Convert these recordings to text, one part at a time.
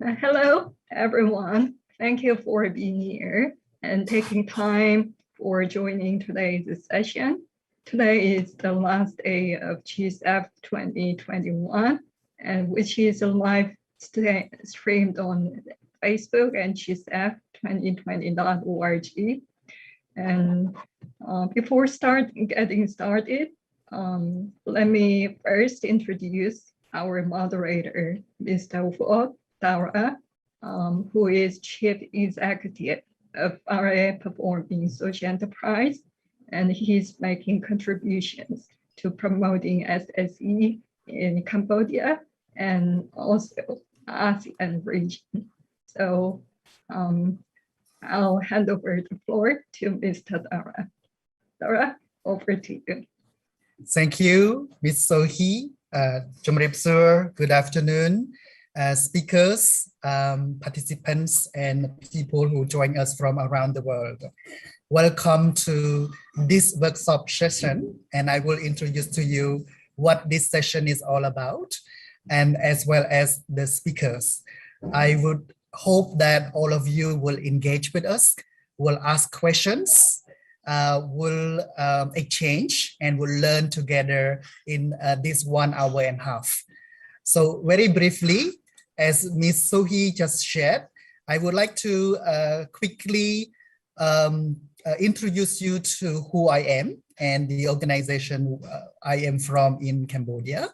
Hello, everyone. Thank you for being here and taking time for joining today's session. Today is the last day of GSEF 2021, and which is live streamed on Facebook and GSEF2020.org. And before getting started, let me first introduce our moderator, Mr. Dara, who is Chief Executive of RA Performing Social Enterprise, and he's making contributions to promoting SSE in Cambodia and also ASEAN region. So I'll hand over the floor to Mr. Dara. Dara, over to you. Thank you, Ms. Sohee. Good afternoon, speakers, participants, and people who join us from around the world. Welcome to this workshop session, and I will introduce to you what this session is all about, and as well as the speakers. I would hope that all of you will engage with us, will ask questions, will exchange, and will learn together in this 1.5 hours. So very briefly, as Ms. Sohee just shared, I would like to quickly introduce you to who I am and the organization I am from in Cambodia.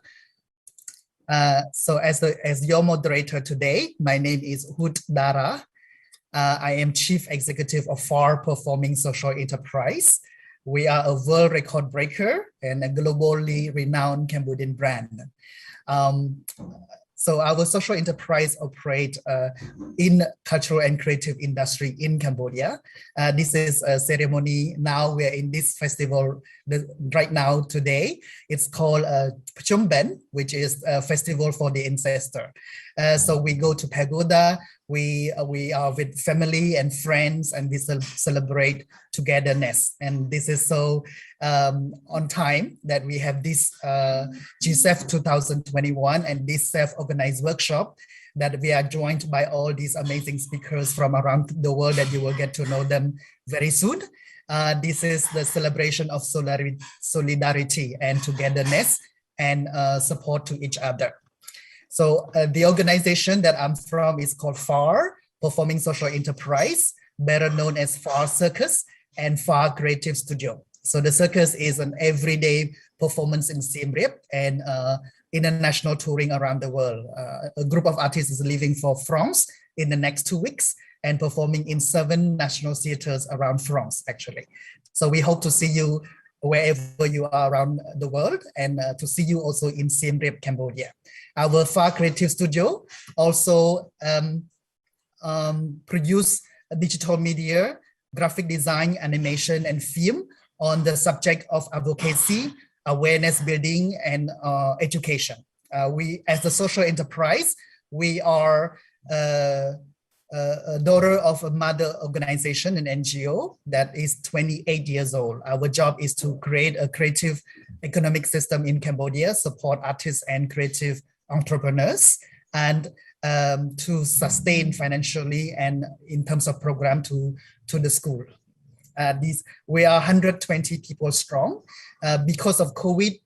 So as your moderator today, my name is Hut Dara. I am Chief Executive of FAR Performing Social Enterprise. We are a world record breaker and a globally renowned Cambodian brand. So our social enterprise operate in cultural and creative industry in Cambodia. This is a ceremony. Now we're in this festival right now today. It's called Chum Ben, which is a festival for the ancestor. So we go to pagoda. We are with family and friends, and we celebrate togetherness. And this is so on time that we have this GSEF 2021 and this self-organized workshop that we are joined by all these amazing speakers from around the world that you will get to know them very soon. This is the celebration of solidarity and togetherness and support to each other. So the organization that I'm from is called FAR, Performing Social Enterprise, better known as FAR Circus and FAR Creative Studio. So the circus is an everyday performance in Siem Reap and international touring around the world. A group of artists is leaving for France in the next 2 weeks and performing in 7 national theaters around France, actually. So we hope to see you wherever you are around the world and to see you also in Siem Reap, Cambodia. Our FAR Creative Studio also produce digital media, graphic design, animation, and film on the subject of advocacy, awareness building, and education. We, as the social enterprise, we are a daughter of a mother organization, an NGO that is 28 years old. Our job is to create a creative economic system in Cambodia, support artists and creative entrepreneurs, and to sustain financially and in terms of program to the school. We are 120 people strong. Because of COVID,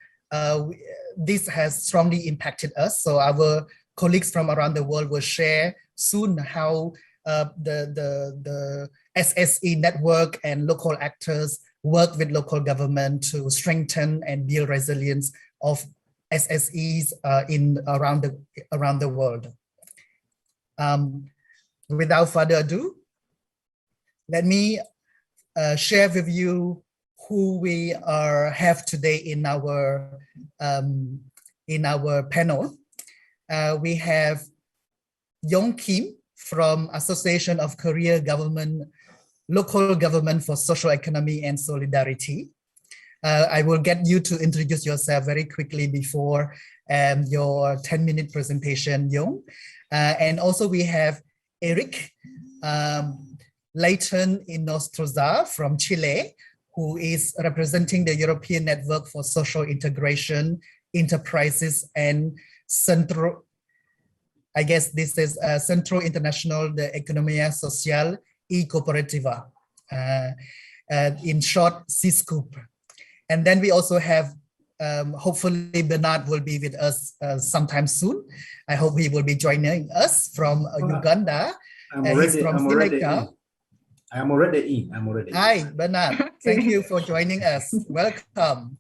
this has strongly impacted us. So our colleagues from around the world will share soon how the SSE network and local actors work with local government to strengthen and build resilience of SSEs around the world. Without further ado, let me share with you who we have today in our panel. We have Yong Kim from Association of Korea Local Government for Social Economy and Solidarity. I will get you to introduce yourself very quickly before your 10-minute presentation, Yong. And also we have Eric Leighton Inostroza from Chile, who is representing the European Network for Social Integration, Enterprises, and Centro I guess this is Centro International de Economía Social y Cooperativa, in short, CSGOV. And then we also have, hopefully Bernard will be with us sometime soon. I hope he will be joining us from Uganda. He's from Seneca. I'm already in. Hi, Bernard. Thank you for joining us. Welcome.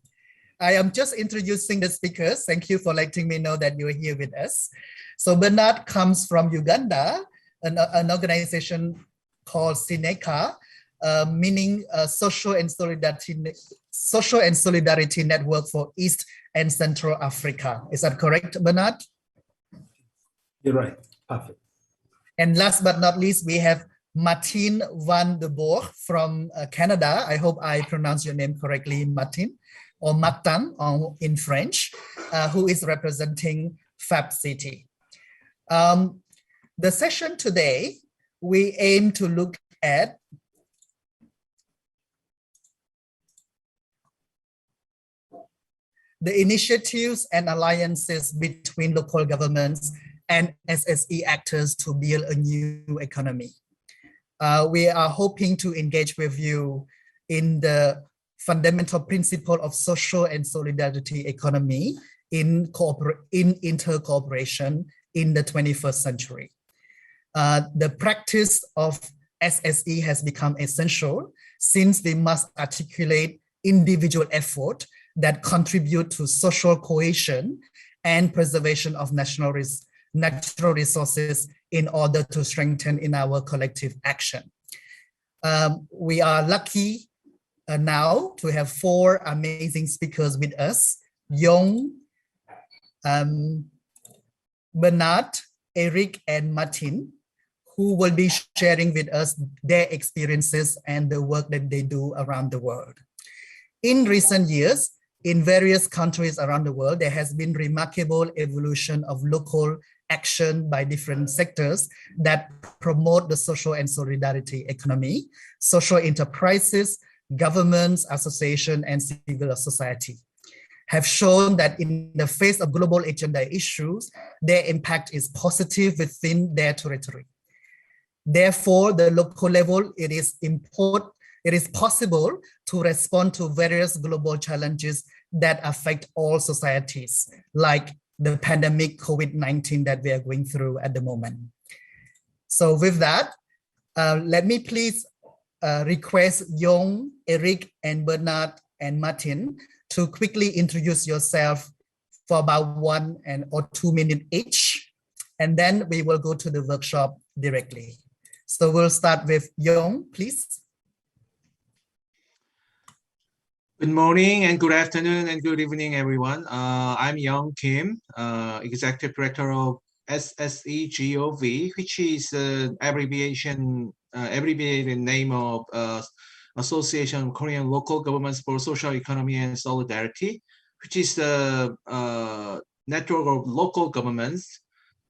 I am just introducing the speakers. Thank you for letting me know that you're here with us. So Bernard comes from Uganda, an organization called Seneca, meaning Social and Solidarity Network for East and Central Africa. Is that correct, Bernard? You're right. Perfect. And last but not least, we have Martin van de Boer from Canada. I hope I pronounce your name correctly, Martin, or Martin in French, who is representing Fab City. The session today, we aim to look at the initiatives and alliances between local governments and SSE actors to build a new economy. We are hoping to engage with you in the fundamental principle of social and solidarity economy in inter-cooperation in the 21st century. The practice of SSE has become essential since we must articulate individual effort that contribute to social cohesion and preservation of natural resources in order to strengthen in our collective action. We are lucky now to have 4 amazing speakers with us: Yong, Bernard, Eric, and Martin, who will be sharing with us their experiences and the work that they do around the world. In recent years, in various countries around the world, there has been remarkable evolution of local action by different sectors that promote the social and solidarity economy, social enterprises, governments, associations, and civil society have shown that in the face of global agenda issues, their impact is positive within their territory. Therefore, the local level, it is possible to respond to various global challenges that affect all societies, like the pandemic COVID-19 that we are going through at the moment. So with that, let me please request Yong, Eric, and Bernard and Martin to quickly introduce yourself for about 1 or 2 minutes each, and then we will go to the workshop directly. So we'll start with Yong, please. Good morning and good afternoon and good evening, everyone. I'm Young Kim, Executive Director of SSE GOV, which is an abbreviated name of Association of Korean Local Governments for Social Economy and Solidarity, which is the network of local governments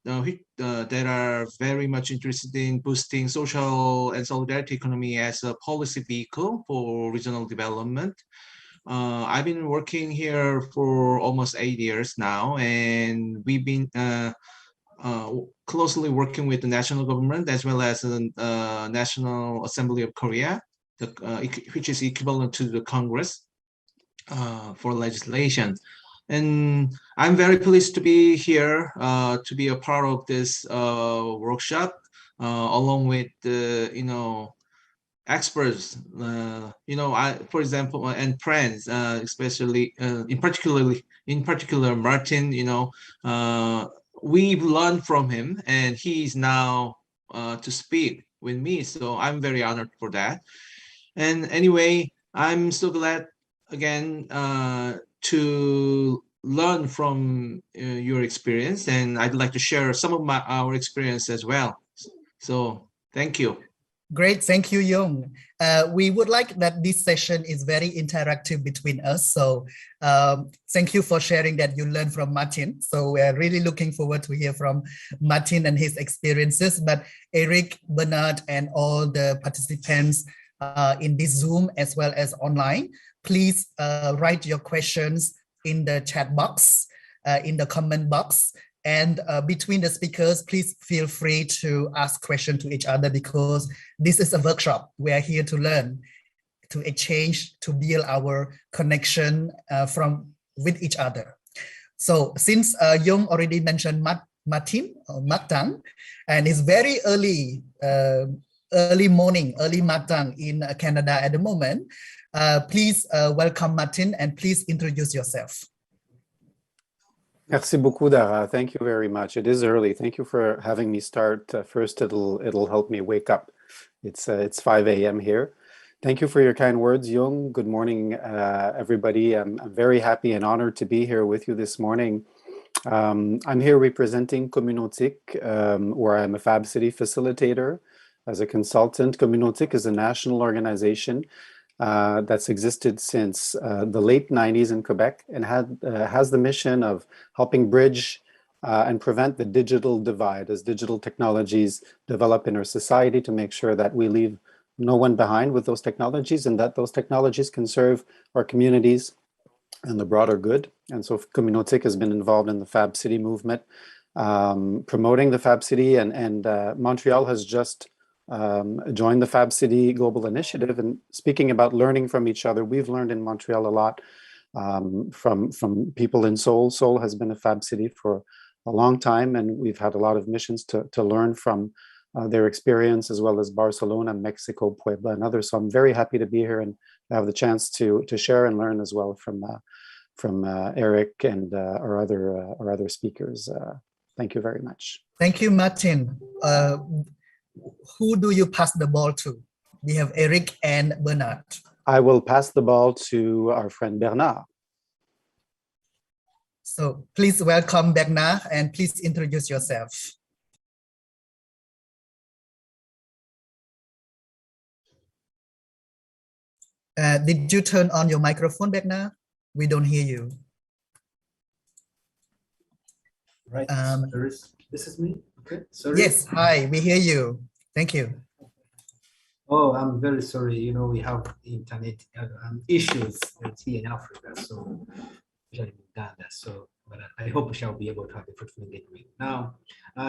that are very much interested in boosting social and solidarity economy as a policy vehicle for regional development. I've been working here for almost 8 years now, and we've been closely working with the national government as well as the National Assembly of Korea, which is equivalent to the Congress for legislation. And I'm very pleased to be here to be a part of this workshop along with experts, for example, and friends, especially in particular Martin. We've learned from him, and he's now to speak with me. So I'm very honored for that. And anyway, I'm so glad again to learn from your experience, and I'd like to share some of our experience as well. So thank you. Great, thank you, Yong. We would like that this session is very interactive between us. So thank you for sharing that you learned from Martin. So we're really looking forward to hear from Martin and his experiences. But Eric, Bernard, and all the participants in this Zoom as well as online, please write your questions in the chat box, in the comment box, And between the speakers, please feel free to ask questions to each other because this is a workshop. We are here to learn, to exchange, to build our connection with each other. So since Young already mentioned Martin, and it's very early morning, early matang in Canada at the moment. Please welcome Martin and please introduce yourself. Merci beaucoup, Dara. Thank you very much. It is early. Thank you for having me start. First, it'll help me wake up. It's 5 a.m. here. Thank you for your kind words, Young. Good morning, everybody. I'm very happy and honored to be here with you this morning. I'm here representing Communautique, where I'm a Fab City facilitator. As a consultant, Communautique is a national organization that's existed since the late 90s in Quebec and has the mission of helping bridge and prevent the digital divide as digital technologies develop in our society to make sure that we leave no one behind with those technologies and that those technologies can serve our communities and the broader good. And so Communautique has been involved in the Fab City movement, promoting the Fab City, and Montreal has just joined the Fab City Global Initiative. And speaking about learning from each other, we've learned in Montreal a lot from people in Seoul. Seoul has been a Fab City for a long time, and we've had a lot of missions to learn from their experience, as well as Barcelona, Mexico, Puebla, and others. So I'm very happy to be here and have the chance to share and learn as well from Eric and our other speakers. Thank you very much. Thank you, Martin. Who do you pass the ball to? We have Eric and Bernard. I will pass the ball to our friend Bernard. So please welcome Bernard and please introduce yourself. Did you turn on your microphone, Bernard? We don't hear you. Right. This is me. Okay. Sorry. Yes. Hi. We hear you. Thank you. Oh, I'm very sorry. You know, we have internet issues here in Africa, so usually in Uganda. So, but I hope we shall be able to have a fruitful engagement. Now,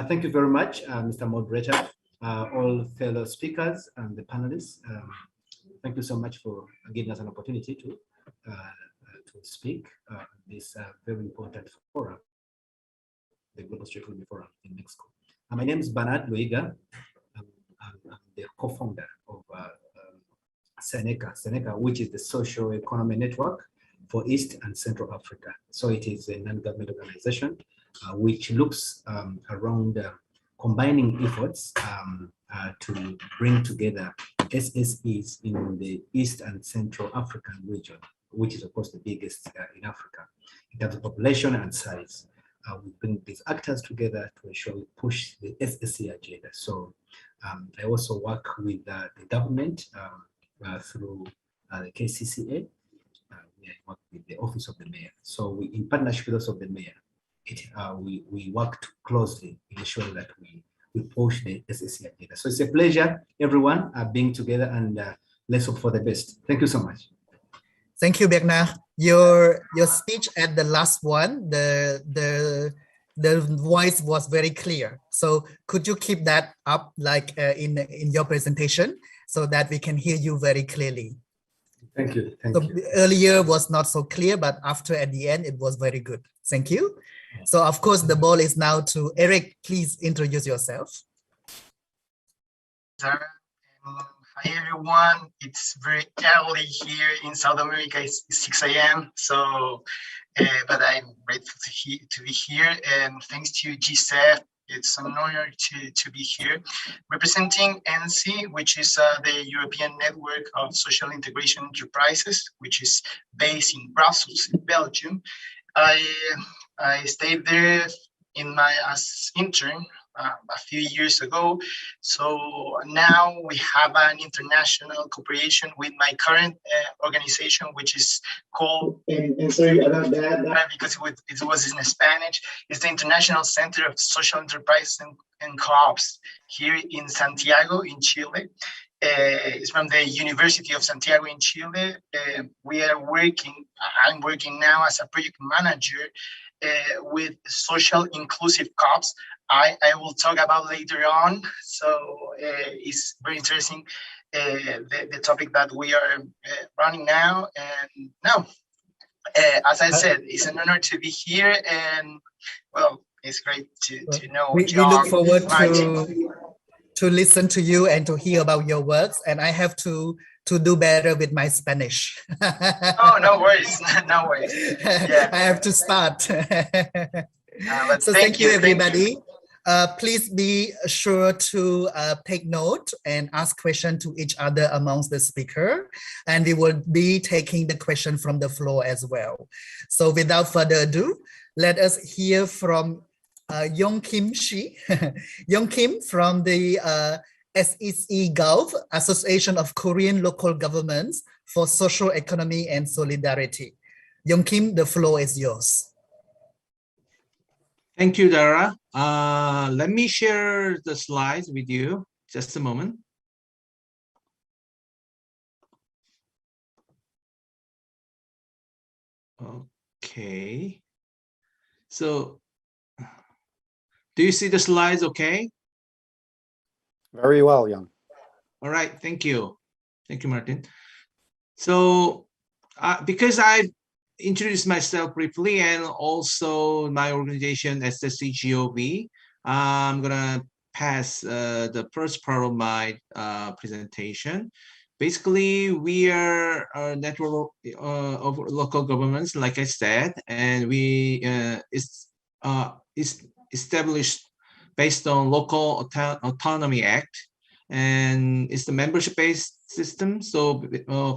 thank you very much, Mr. Moderator, all fellow speakers and the panelists. Thank you so much for giving us an opportunity to speak this very important forum, the Global Strategy Forum in Mexico. My name is Bernard Luiga. I'm the co-founder of Seneca, which is the social economy network for East and Central Africa. So it is a non-government organization which looks around combining efforts to bring together SSEs in the East and Central African region, which is of course the biggest in Africa in terms of population and size. We bring these actors together to ensure we push the SSE agenda. So I also work with the government through the KCCA. We work with the Office of the Mayor. So we, in partnership with the Office of the Mayor, we work closely in ensuring that we push the SSE agenda. So it's a pleasure, everyone, being together, and let's hope for the best. Thank you so much. Thank you, Bernard. Your speech at the last one, the voice was very clear. So could you keep that up, like in your presentation, so that we can hear you very clearly? Thank you. Thank you. Earlier was not so clear, but after at the end, it was very good. Thank you. So of course, the ball is now to Eric. Please introduce yourself. Hi everyone. It's very early here in South America. It's 6 a.m. So, but I'm grateful to be here, and thanks to GSEF. It's an honor to be here representing NC, which is the European Network of Social Integration Enterprises, which is based in Brussels, Belgium. I stayed there as intern a few years ago. So now we have an international cooperation with my current organization, which is called, and sorry about that, because it was in Spanish, it's the International Center of Social Enterprises and Co-ops here in Santiago, in Chile. It's from the University of Santiago in Chile. I'm working now as a project manager with social inclusive COPs. I will talk about later on. So it's very interesting, the topic that we are running now. And now, as I said, it's an honor to be here. And well, it's great to know we John, look forward Martin. to listen to you and to hear about your works. And I have to do better with my Spanish. Oh, no worries. No worries. Yeah. I have to start. But So thank you, everybody. Please be sure to take note and ask questions to each other amongst the speaker. And we will be taking the question from the floor as well. So without further ado, let us hear from Yong Kim Shi. Yong Kim from the SSE Association of Korean Local Governments for Social Economy and Solidarity. Yong Kim, the floor is yours. Thank you, Dara. Let me share the slides with you. Just a moment. Okay. So, do you see the slides okay? Very well, Young. All right, thank you. Thank you, Martin. So, because I introduced myself briefly and also my organization as the CGOV, I'm gonna pass the first part of my presentation. Basically, we are a network of local governments, like I said, and we is established based on Local Autonomy Act, and it's the membership-based system. So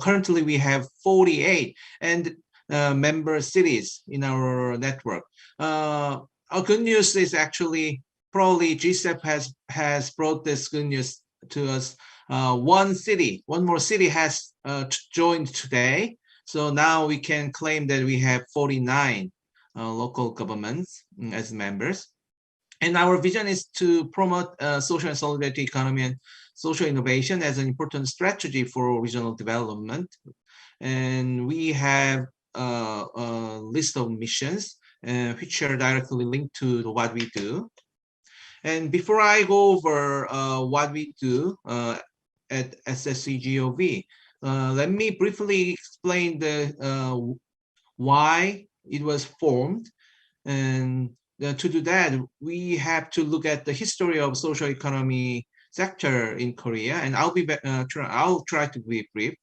currently we have 48 and member cities in our network. Our good news is actually probably GSEF has brought this good news to us. One more city has joined today. So now we can claim that we have 49 local governments as members. And our vision is to promote social and solidarity economy and social innovation as an important strategy for regional development. And we have a list of missions which are directly linked to what we do. And before I go over what we do at CGOV, let me briefly explain the why it was formed. And to do that, we have to look at the history of social economy sector in Korea, and I'll try to be brief.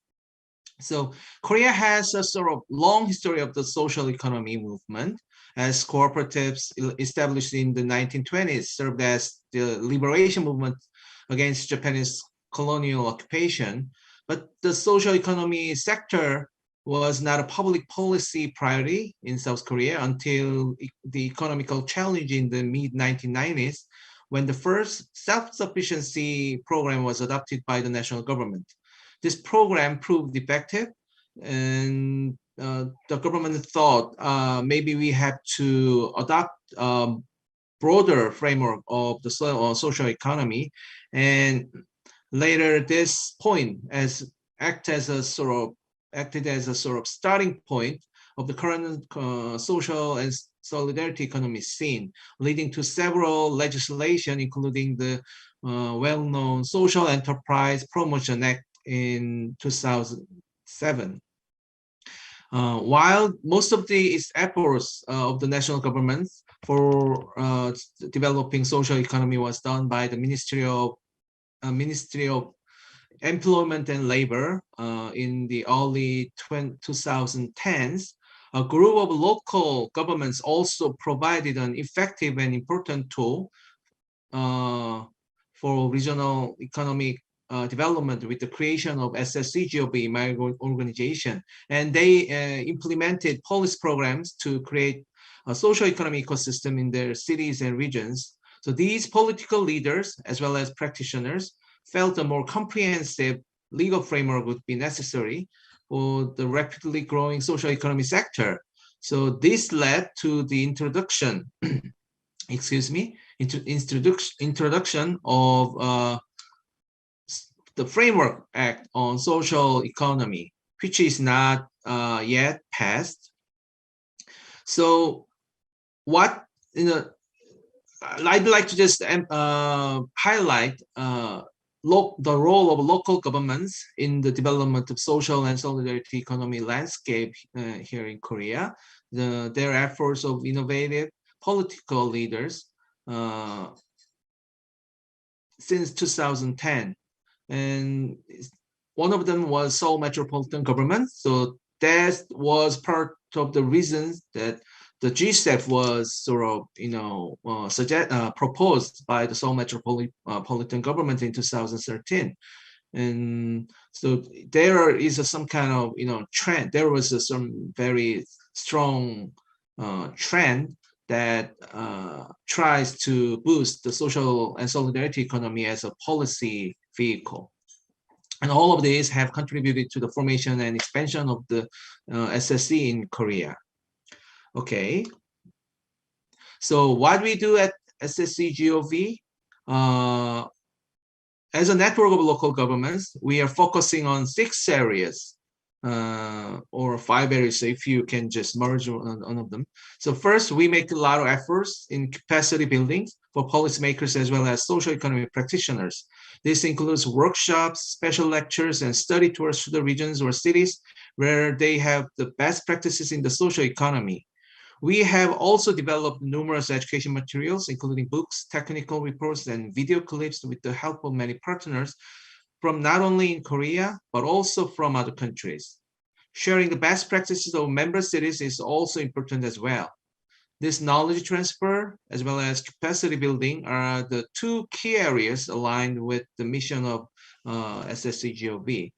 So Korea has a sort of long history of the social economy movement, as cooperatives established in the 1920s served as the liberation movement against Japanese colonial occupation. But the social economy sector was not a public policy priority in South Korea until the economical challenge in the mid-1990s, when the first self-sufficiency program was adopted by the national government. This program proved effective, and the government thought maybe we have to adopt a broader framework of the social economy, and later this point acted as a sort of starting point of the current social and solidarity economy scene, leading to several legislation, including the well-known Social Enterprise Promotion Act in 2007. While most of the efforts of the national government for developing social economy was done by the Ministry of Employment and Labor in the early 2010s, a group of local governments also provided an effective and important tool for regional economic development with the creation of CGOV, my organization. And they implemented policy programs to create a social economic ecosystem in their cities and regions. So these political leaders, as well as practitioners, felt a more comprehensive legal framework would be necessary for the rapidly growing social economy sector. So this led to the introduction, introduction of the Framework Act on Social Economy, which is not yet passed. So what I'd like to just highlight the role of local governments in the development of social and solidarity economy landscape here in Korea. Their efforts of innovative political leaders since 2010, and one of them was Seoul Metropolitan Government. So that was part of the reasons that the GSEF was sort of, proposed by the Seoul Metropolitan Government in 2013. And so there is some kind of, trend. There was some very strong trend that tries to boost the social and solidarity economy as a policy vehicle. And all of these have contributed to the formation and expansion of the SSE in Korea. Okay. So what we do at SSE GOV, as a network of local governments, we are focusing on 6 areas or 5 areas if you can just merge one of them. So first, we make a lot of efforts in capacity building for policymakers as well as social economic practitioners. This includes workshops, special lectures, and study tours to the regions or cities where they have the best practices in the social economy. We have also developed numerous education materials, including books, technical reports, and video clips with the help of many partners from not only in Korea, but also from other countries. Sharing the best practices of member cities is also important as well. This knowledge transfer, as well as capacity building, are the 2 key areas aligned with the mission of SSE GOV.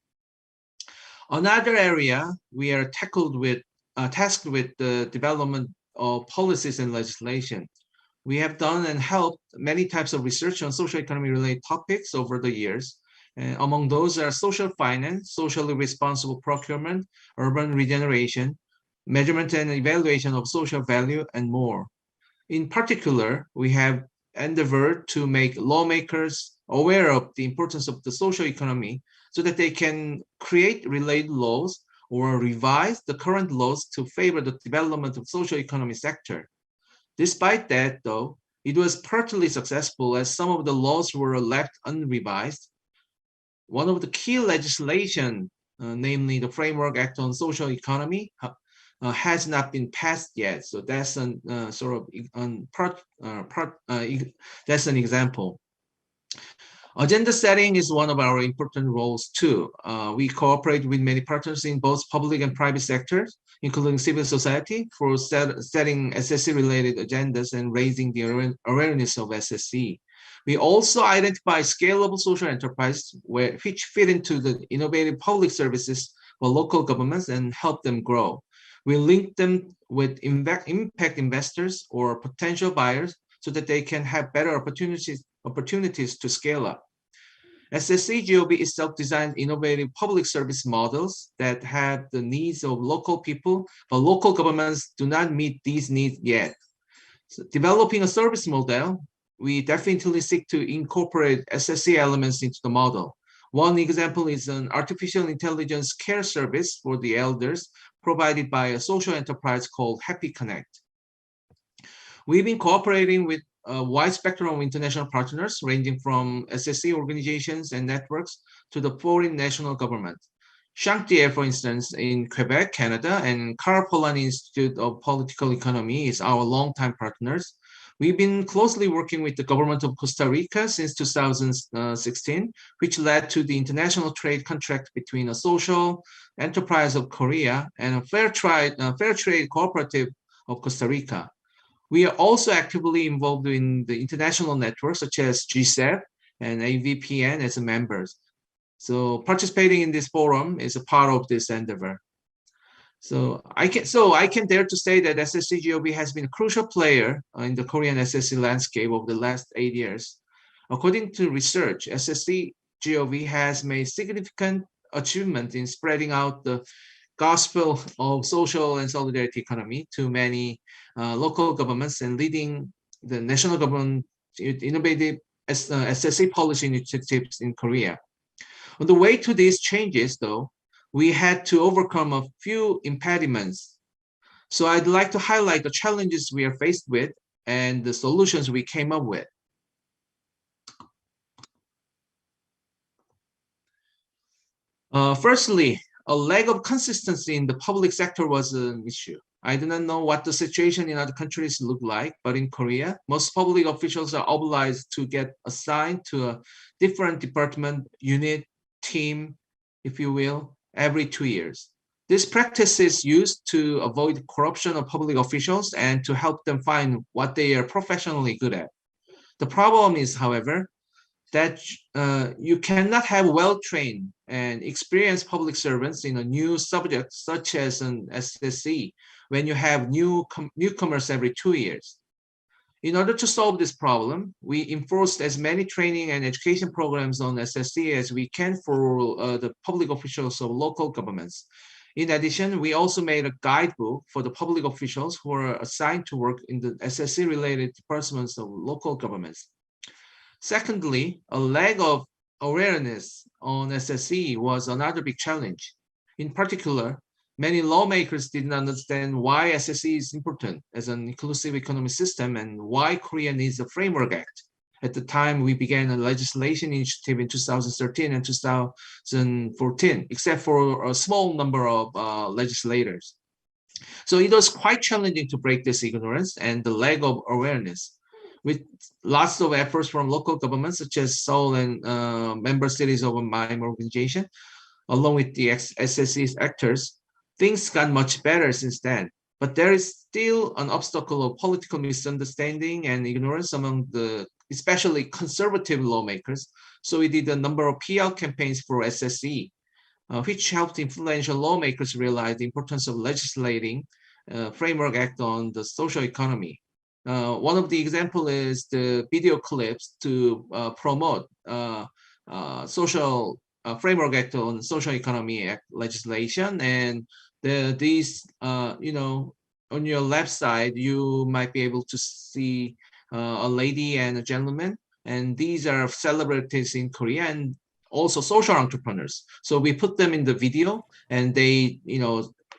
Another area we are tasked with the development of policies and legislation. We have done and helped many types of research on social economy related topics over the years. Among those are social finance, socially responsible procurement, urban regeneration, measurement and evaluation of social value, and more. In particular, we have endeavored to make lawmakers aware of the importance of the social economy so that they can create related laws or revise the current laws to favor the development of social economy sector. Despite that, though, it was partly successful as some of the laws were left unrevised. One of the key legislation, namely the Framework Act on Social Economy, has not been passed yet. So that's an that's an example. Agenda setting is one of our important roles too. We cooperate with many partners in both public and private sectors, including civil society, for setting SSE-related agendas and raising the awareness of SSE. We also identify scalable social enterprises which fit into the innovative public services for local governments and help them grow. We link them with impact investors or potential buyers so that they can have better opportunities to scale up. SSE GOV itself designed innovative public service models that have the needs of local people, but local governments do not meet these needs yet. So developing a service model, we definitely seek to incorporate SSE elements into the model. One example is an artificial intelligence care service for the elders provided by a social enterprise called Happy Connect. We've been cooperating with a wide spectrum of international partners ranging from SSE organizations and networks to the foreign national government. Chantier, for instance, in Quebec, Canada, and Carl Polanyi Institute of Political Economy is our longtime partners. We've been closely working with the government of Costa Rica since 2016, which led to the international trade contract between a social enterprise of Korea and a fair trade cooperative of Costa Rica. We are also actively involved in the international networks such as GSEF and AVPN as members. So participating in this forum is a part of this endeavor. So I can dare to say that SSE GOV has been a crucial player in the Korean SSE landscape over the last 8 years. According to research, SSE GOV has made significant achievement in spreading out the gospel of social and solidarity economy to many local governments and leading the national government innovative SSE policy initiatives in Korea. On the way to these changes, though, we had to overcome a few impediments. So I'd like to highlight the challenges we are faced with and the solutions we came up with. Firstly, a lack of consistency in the public sector was an issue. I do not know what the situation in other countries look like, but in Korea, most public officials are obliged to get assigned to a different department, unit, team, if you will, every 2 years. This practice is used to avoid corruption of public officials and to help them find what they are professionally good at. The problem is, however, that you cannot have well-trained and experienced public servants in a new subject such as an SSE when you have newcomers every 2 years. In order to solve this problem, we enforced as many training and education programs on SSE as we can for the public officials of local governments. In addition, we also made a guidebook for the public officials who are assigned to work in the SSE-related departments of local governments. Secondly, a lack of awareness on SSE was another big challenge. In particular, many lawmakers didn't understand why SSE is important as an inclusive economic system and why Korea needs a framework act. At the time, we began a legislation initiative in 2013 and 2014, except for a small number of legislators. So it was quite challenging to break this ignorance and the lack of awareness. With lots of efforts from local governments, such as Seoul and member cities of my organization, along with the SSE actors, things got much better since then. But there is still an obstacle of political misunderstanding and ignorance among the especially conservative lawmakers. So we did a number of PR campaigns for SSE, which helped influential lawmakers realize the importance of legislating Framework Act on the social economy. One of the example is the video clips to promote social Framework Act on Social Economy Act legislation, and these, on your left side, you might be able to see a lady and a gentleman, and these are celebrities in Korea and also social entrepreneurs. So we put them in the video, and they,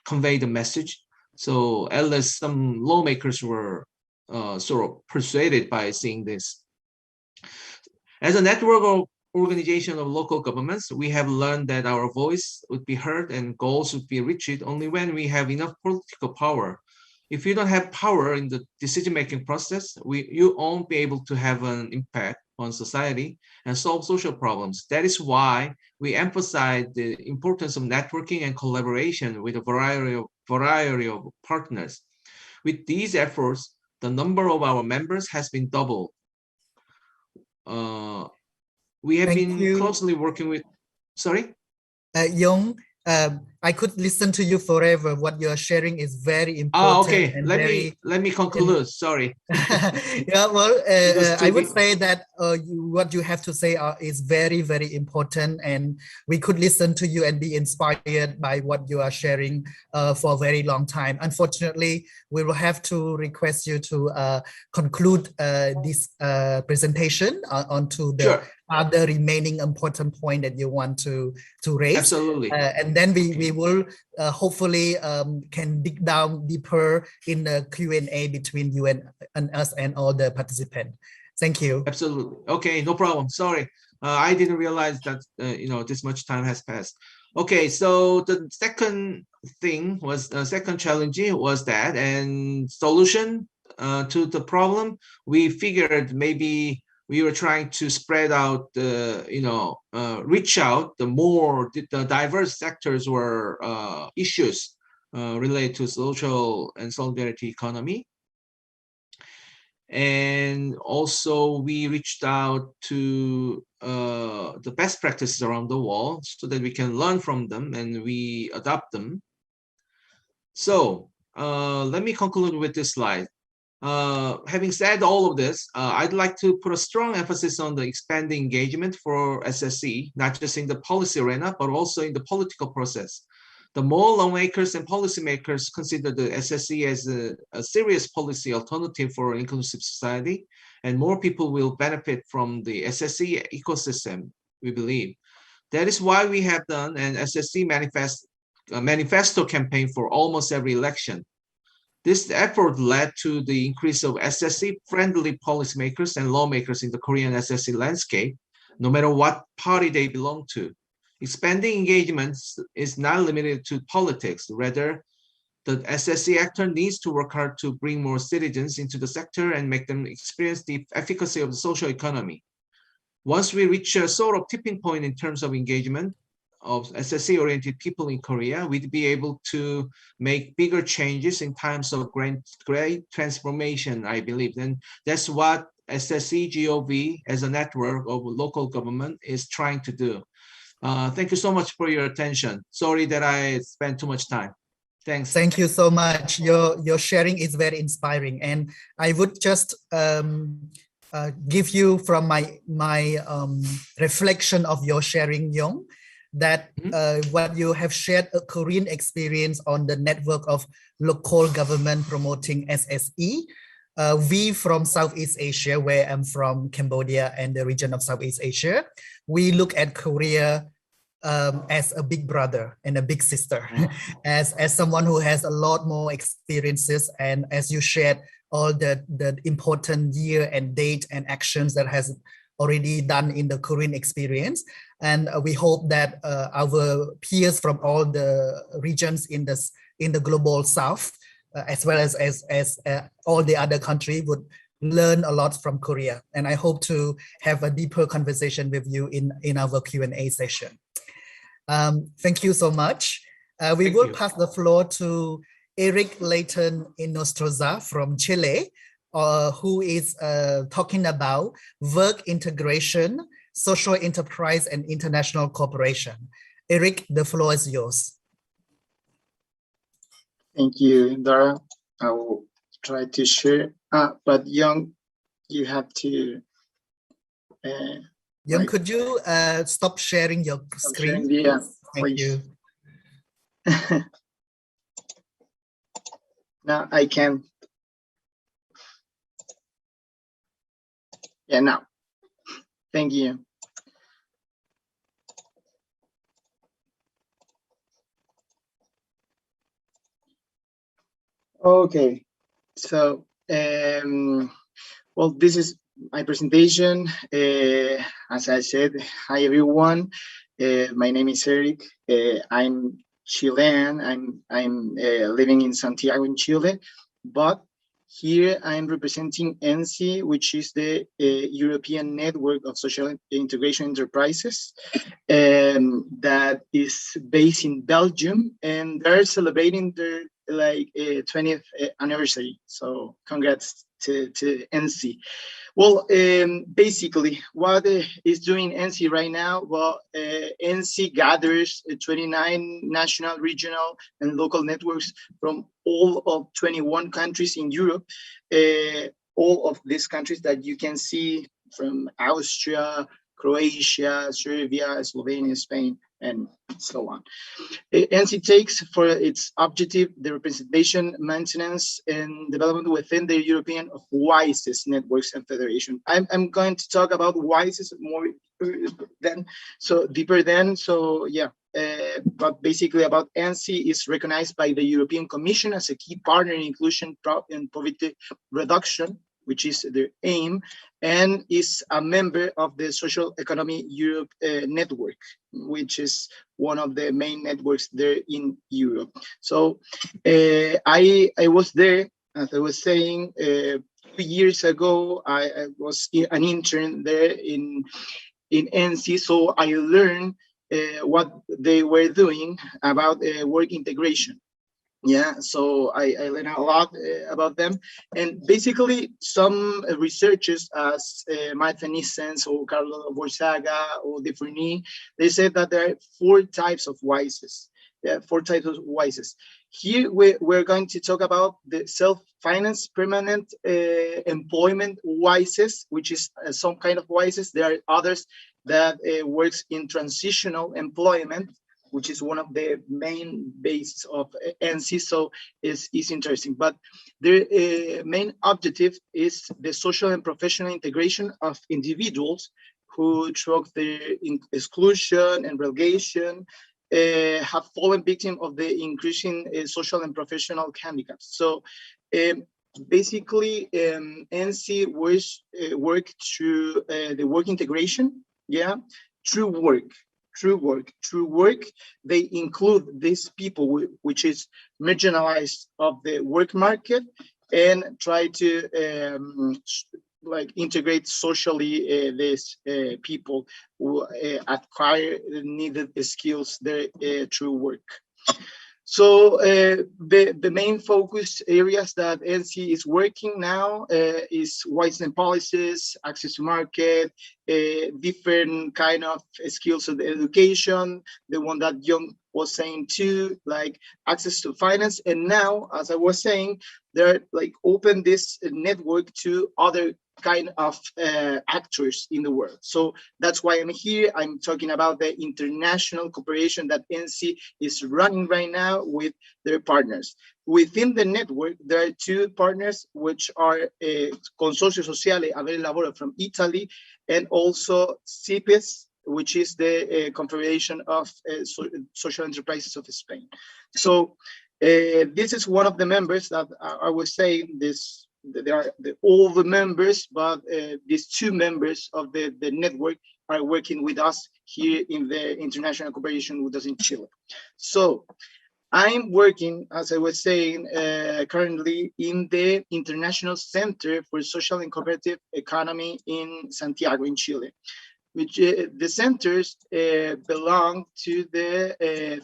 convey the message. So at least some lawmakers were sort of persuaded by seeing this. As a network of organization of local governments, we have learned that our voice would be heard and goals would be reached only when we have enough political power. If you don't have power in the decision-making process, you won't be able to have an impact on society and solve social problems. That is why we emphasize the importance of networking and collaboration with a variety of partners. With these efforts, the number of our members has been doubled. We have been closely working with, sorry? Young, I could listen to you forever. What you're sharing is very important. Okay. Let me conclude. Sorry. Yeah, well, I would say that what you have to say is very, very important, and we could listen to you and be inspired by what you are sharing for a very long time. Unfortunately, we will have to request you to conclude this presentation onto the other remaining important point that you want to raise. Absolutely. And then we will hopefully can dig down deeper in the Q&A between you and us and all the participants. Thank you. Absolutely. Okay, no problem. Sorry, I didn't realize that this much time has passed. Okay, so the second thing was second challenge was that, and solution to the problem, we figured maybe we were trying to spread out the, reach out the diverse sectors or issues related to social and solidarity economy. And also we reached out to the best practices around the world so that we can learn from them and we adopt them. So let me conclude with this slide. Having said all of this, I'd like to put a strong emphasis on the expanding engagement for SSE, not just in the policy arena, but also in the political process. The more lawmakers and policymakers consider the SSE as a serious policy alternative for an inclusive society, and more people will benefit from the SSE ecosystem, we believe. That is why we have done an SSE manifesto campaign for almost every election. This effort led to the increase of SSE-friendly policymakers and lawmakers in the Korean SSE landscape, no matter what party they belong to. Expanding engagements is not limited to politics. Rather, the SSE actor needs to work hard to bring more citizens into the sector and make them experience the efficacy of the social economy. Once we reach a sort of tipping point in terms of engagement of SSE-oriented people in Korea, we'd be able to make bigger changes in times of great transformation, I believe. And that's what SSE GOV as a network of local government is trying to do. Thank you so much for your attention. Sorry that I spent too much time. Thanks. Thank you so much. Your sharing is very inspiring, and I would just give you from my reflection of your sharing, Yong, that what you have shared a Korean experience on the network of local government promoting SSE. We from Southeast Asia, where I'm from, Cambodia and the region of Southeast Asia, we look at Korea as a big brother and a big sister, as someone who has a lot more experiences, and as you shared all the important year and date and actions that has already done in the Korean experience. And we hope that our peers from all the regions in the global South, as well as all the other countries, would learn a lot from Korea. And I hope to have a deeper conversation with you in our Q&A session. Thank you so much. We will pass the floor to Eric Leighton Inostroza from Chile, who is talking about work integration, social enterprise, and international cooperation. Eric, the floor is yours. Thank you, Dara. I will try to share, but Young, you have to. Young, could you stop sharing your screen? Yeah, thank you. Now I can. Yeah, now. Thank you. Okay, so well, this is my presentation. As I said, hi everyone. My name is Eric. I'm Chilean. I'm living in Santiago in Chile, but here I'm representing ENSI, which is the European Network of Social Integration Enterprises, that is based in Belgium, and they're celebrating their 20th anniversary. So congrats to ENSI. Well, basically, what is doing ENSI right now? Well, ENSI gathers 29 national, regional, and local networks from all of 21 countries in Europe. All of these countries that you can see, from Austria, Croatia, Serbia, Slovenia, Spain, and so on. ENSI takes for its objective the representation, maintenance, and development within the European WISES networks and federation. I'm going to talk about WISES more deeper then. So yeah, but basically about ENSI is recognized by the European Commission as a key partner in inclusion and poverty reduction, which is their aim, and is a member of the Social Economy Europe network, which is one of the main networks there in Europe. So I was there, as I was saying, 2 years ago. I was an intern there in ENSI, so I learned what they were doing about work integration. Yeah, so I learned a lot about them, and basically some researchers, as Martha Nissens or Carlo Borsaga or De Fourny, they said that there are 4 types of WISES. Yeah, 4 types of WISES. Here we're going to talk about the self-finance permanent employment WISES, which is some kind of WISES. There are others that works in transitional employment, which is one of the main bases of ENSI, so it's interesting. But their main objective is the social and professional integration of individuals who through their exclusion and relegation have fallen victim of the increasing social and professional handicaps. So basically, NC work through the work integration, yeah, through work. They include these people which is marginalized of the work market and try to like integrate socially these people who acquire needed skills there through work. So the main focus areas that NC is working now is widen policies, access to market, different kind of skills of education, the one that Young was saying too, like access to finance. And now, as I was saying, they're like open this network to other kind of actors in the world. So that's why I'm here. I'm talking about the international cooperation that NC is running right now with their partners. Within the network, there are two partners, which are Consorzio Sociale Avere Lavoro from Italy, and also CIPES, which is the Confederation of Social Enterprises of Spain. So this is one of the members that I was saying this. They are all the members, but these two members of the network are working with us here in the international cooperation with us in Chile. So I'm working, as I was saying, currently in the International Center for Social and Cooperative Economy in Santiago, in Chile, which the centers belong to the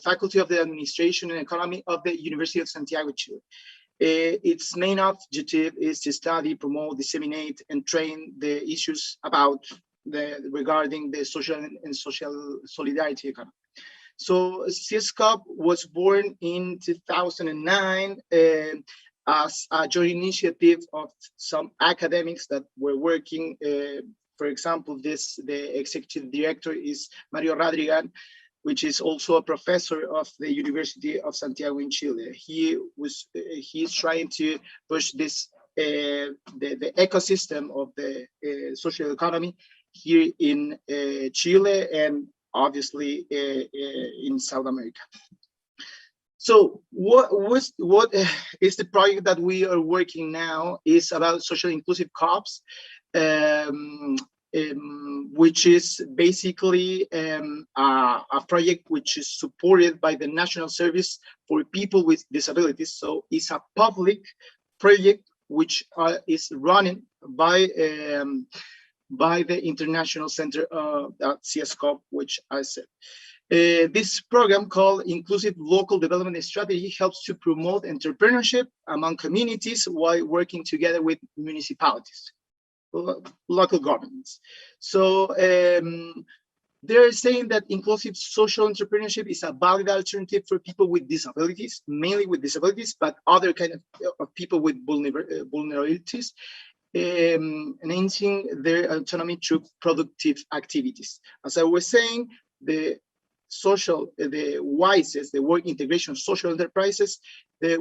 Faculty of the Administration and Economy of the University of Santiago, Chile. Its main objective is to study, promote, disseminate, and train the issues regarding the social and social solidarity economy. So CSGOV was born in 2009 as a joint initiative of some academics that were working. For example, the executive director is Mario Radrigan, which is also a professor of the University of Santiago in Chile. He's trying to push this the ecosystem of the social economy here in Chile and obviously in South America. So what is the project that we are working now is about social inclusive co-ops, which is basically a project which is supported by the National Service for People with Disabilities. So it's a public project which is running by the International Center at CSGOV, which I said. This program called Inclusive Local Development Strategy helps to promote entrepreneurship among communities while working together with municipalities, local governments. So they're saying that inclusive social entrepreneurship is a valid alternative for people with disabilities, mainly with disabilities, but other kind of people with vulnerabilities, enhancing their autonomy through productive activities. As I was saying, the WISEs, the work integration social enterprises, the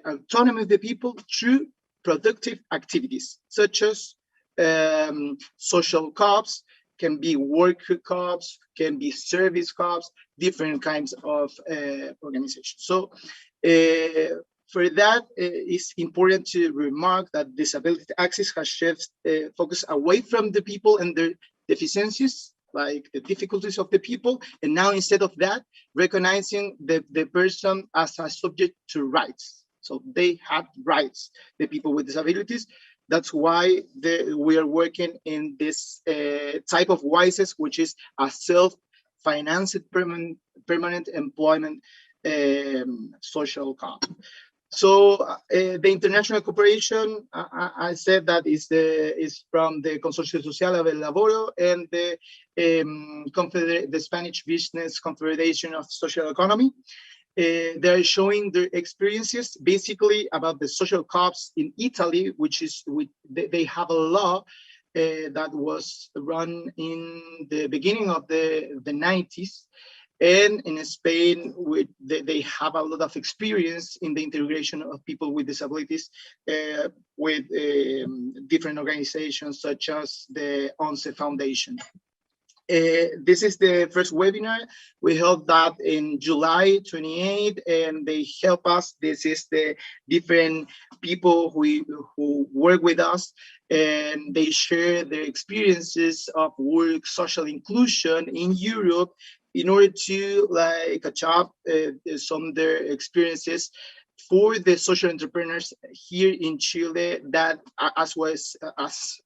autonomy of the people through productive activities, such as social co-ops, can be work co-ops, can be service co-ops, different kinds of organizations. So for that, it's important to remark that disability access has shifted focus away from the people and their deficiencies, like the difficulties of the people, and now instead of that, recognizing the person as a subject to rights. So they have rights, the people with disabilities. That's why we are working in this type of WISEs, which is a self-financed permanent employment social co-op. So the international cooperation, I said that is from the Consorzio Sociale Avere Lavoro and the Spanish Business Confederation of Social Economy. They're showing their experiences basically about the social co-ops in Italy, they have a law that was run in the beginning of the 90s. And in Spain, they have a lot of experience in the integration of people with disabilities with different organizations such as the ONCE Foundation. This is the first webinar. We held that in July 28, and they help us. This is the different people who work with us, and they share their experiences of work, social inclusion in Europe in order to like catch up some of their experiences for the social entrepreneurs here in Chile that, as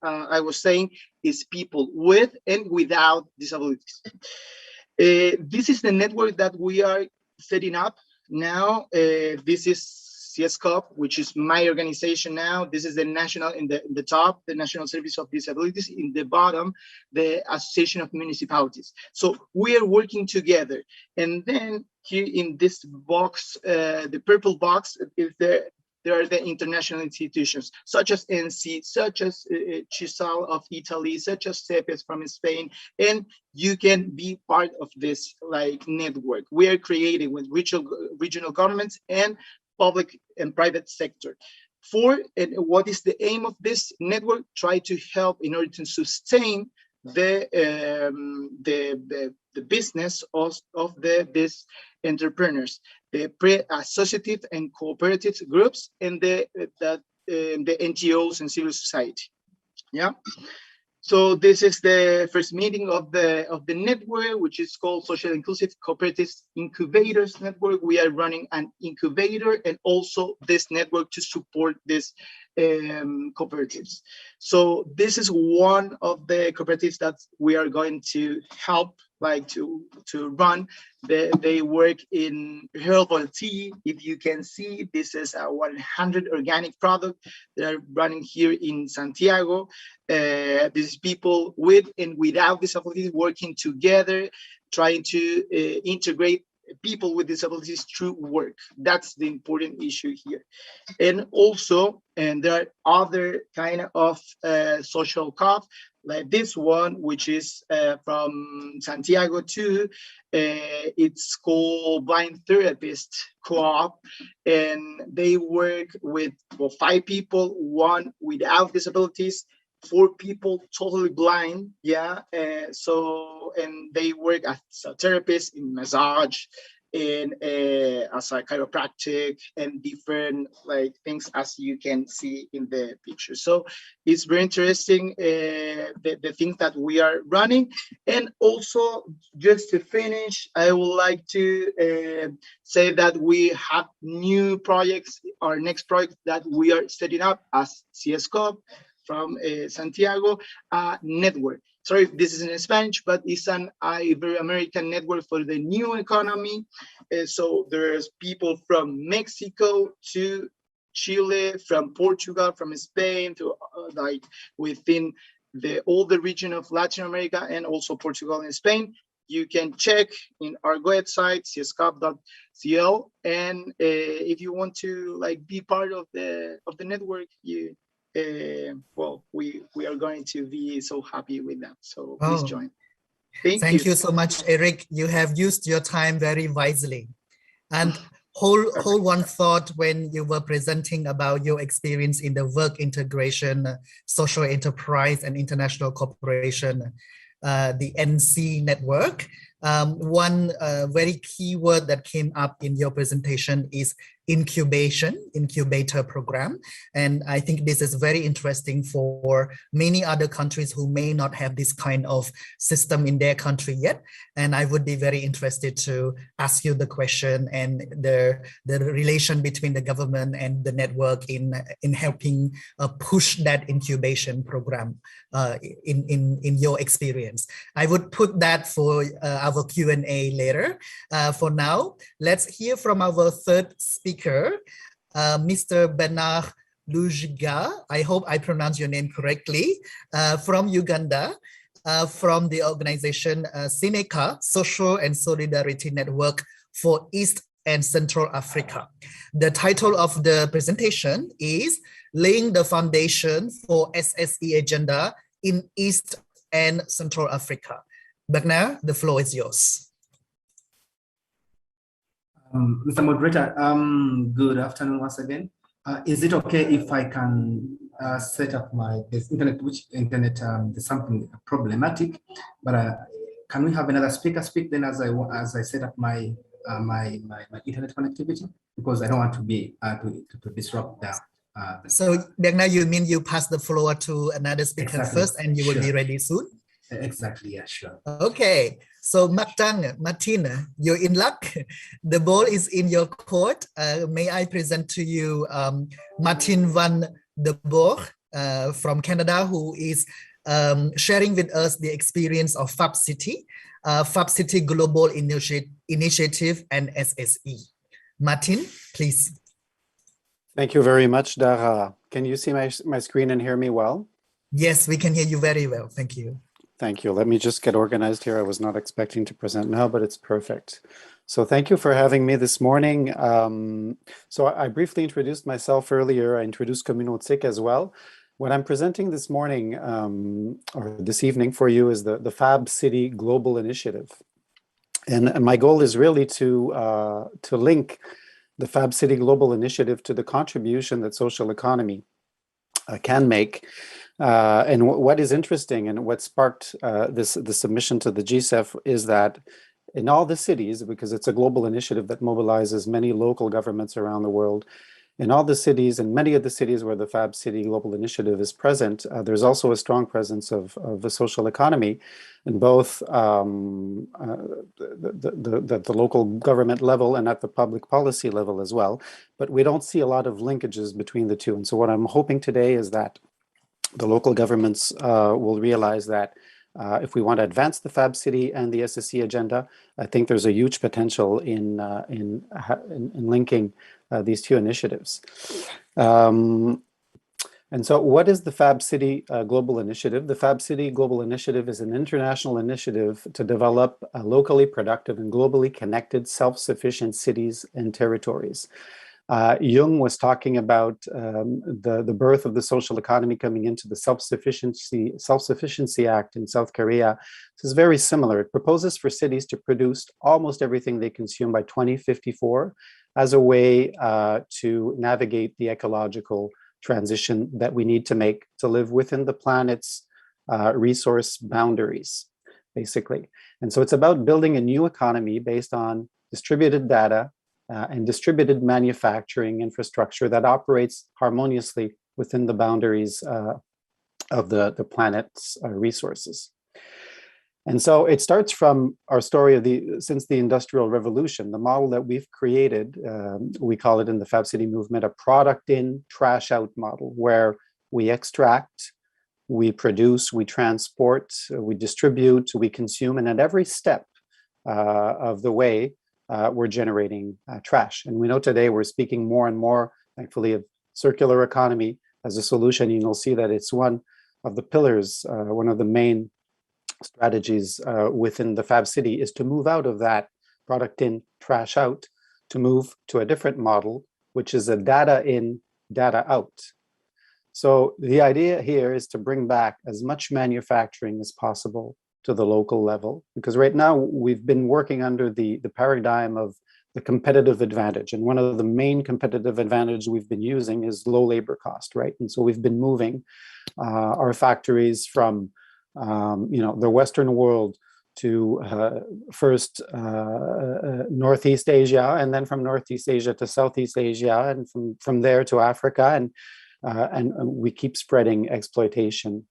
I was saying, is people with and without disabilities. This is the network that we are setting up now. This is CSGOV, which is my organization now. This is the national in the top, the National Service of Disabilities. In the bottom, the Association of Municipalities. So we are working together. And then here in this box, the purple box, is there are the international institutions, such as NC, such as CISAL of Italy, such as CEPES from Spain, and you can be part of this like network. We are creating with regional governments and public and private sector. And what is the aim of this network? Try to help in order to sustain the business of these entrepreneurs, the pre-associative and cooperative groups, and the NGOs and civil society. Yeah. So this is the first meeting of the network, which is called Social Inclusive Cooperatives Incubators Network. We are running an incubator and also this network to support this cooperatives. So this is one of the cooperatives that we are going to help like to run. They work in herbal tea. If you can see, this is a 100 organic product that are running here in Santiago. These people with and without disabilities working together, trying to integrate people with disabilities through work. That's the important issue here. And also, and there are other kind of social COP, like this one, which is from Santiago too. It's called Blind Therapist Co-op, and they work with 5 people, 1 without disabilities, 4 people totally blind. Yeah. And they work as a therapist in massage and as a chiropractic and different like things as you can see in the picture. So it's very interesting, the things that we are running. And also, just to finish, I would like to say that we have new projects. Our next project that we are setting up as CSGOV from Santiago network. Sorry if this is in Spanish, but it's an Ibero-American network for the new economy. So there's people from Mexico to Chile, from Portugal, from Spain, to like within all the region of Latin America, and also Portugal and Spain. You can check in our website, csgov.cl, and if you want to like be part of the network, well, we are going to be so happy with that. So please join. Thank you so much, Eric. You have used your time very wisely. And hold one thought when you were presenting about your experience in the work integration, social enterprise and international cooperation, the NC network. One very key word that came up in your presentation is incubator program. And I think this is very interesting for many other countries who may not have this kind of system in their country yet. And I would be very interested to ask you the question and the relation between the government and the network in helping push that incubation program in your experience. I would put that for our Q&A later. For now, let's hear from our third speaker, Mr. Bernard Lujiga. I hope I pronounced your name correctly, from Uganda, from the organization Seneca, Social and Solidarity Network for East and Central Africa. The title of the presentation is Laying the Foundation for SSE Agenda in East and Central Africa. Bernard, the floor is yours. Mr. Moderator, good afternoon once again. Is it okay if I can set up my internet, there's something problematic, but can we have another speaker speak then as I set up my my internet connectivity, because I don't want to be to disrupt that. So now you mean you pass the floor to another speaker Exactly. first, and you will be Sure. ready soon? Exactly. Yeah. Sure. Okay. So Martin, you're in luck. The ball is in your court. May I present to you Martin van de Boer from Canada, who is sharing with us the experience of Fab City, Fab City Global Initiative, and SSE. Martin, please. Thank you very much, Dara. Can you see my screen and hear me well? Yes, we can hear you very well. Thank you. Thank you. Let me just get organized here. I was not expecting to present now, but it's perfect. So thank you for having me this morning. So I briefly introduced myself earlier. I introduced Communautique as well. What I'm presenting this morning or this evening for you is the Fab City Global Initiative. And my goal is really to link the Fab City Global Initiative to the contribution that social economy can make. And what is interesting and what sparked the submission to the GSEF is that in all the cities, because it's a global initiative that mobilizes many local governments around the world, in all the cities and many of the cities where the Fab City Global Initiative is present, there's also a strong presence of the social economy in both the local government level and at the public policy level as well. But we don't see a lot of linkages between the two. And so what I'm hoping today is that the local governments will realize that if we want to advance the Fab City and the SSE agenda, I think there's a huge potential in linking these two initiatives. And so what is the Fab City Global Initiative? The Fab City Global Initiative is an international initiative to develop locally productive and globally connected self-sufficient cities and territories. Jung was talking about the birth of the social economy coming into the Self-Sufficiency Act in South Korea. This is very similar. It proposes for cities to produce almost everything they consume by 2054 as a way to navigate the ecological transition that we need to make to live within the planet's resource boundaries, basically. And so it's about building a new economy based on distributed data, and distributed manufacturing infrastructure that operates harmoniously within the boundaries of the planet's resources. And so it starts from our story of since the Industrial Revolution. The model that we've created, we call it in the Fab City movement, a product in, trash out model, where we extract, we produce, we transport, we distribute, we consume, and at every step of the way, we're generating trash. And we know today we're speaking more and more, thankfully, of circular economy as a solution. And you'll see that it's one of the pillars, one of the main strategies within the Fab City is to move out of that product in, trash out, to move to a different model, which is a data in, data out. So the idea here is to bring back as much manufacturing as possible to the local level, because right now we've been working under the paradigm of the competitive advantage. And one of the main competitive advantages we've been using is low labor cost, right? And so we've been moving our factories from the Western world to first Northeast Asia, and then from Northeast Asia to Southeast Asia, and from there to Africa, and we keep spreading exploitation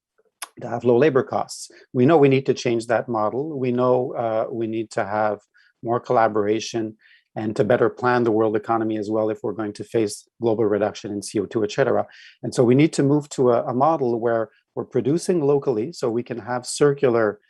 to have low labor costs. We know we need to change that model. We know we need to have more collaboration and to better plan the world economy as well if we're going to face global reduction in CO2, et cetera. And so we need to move to a model where we're producing locally so we can have circular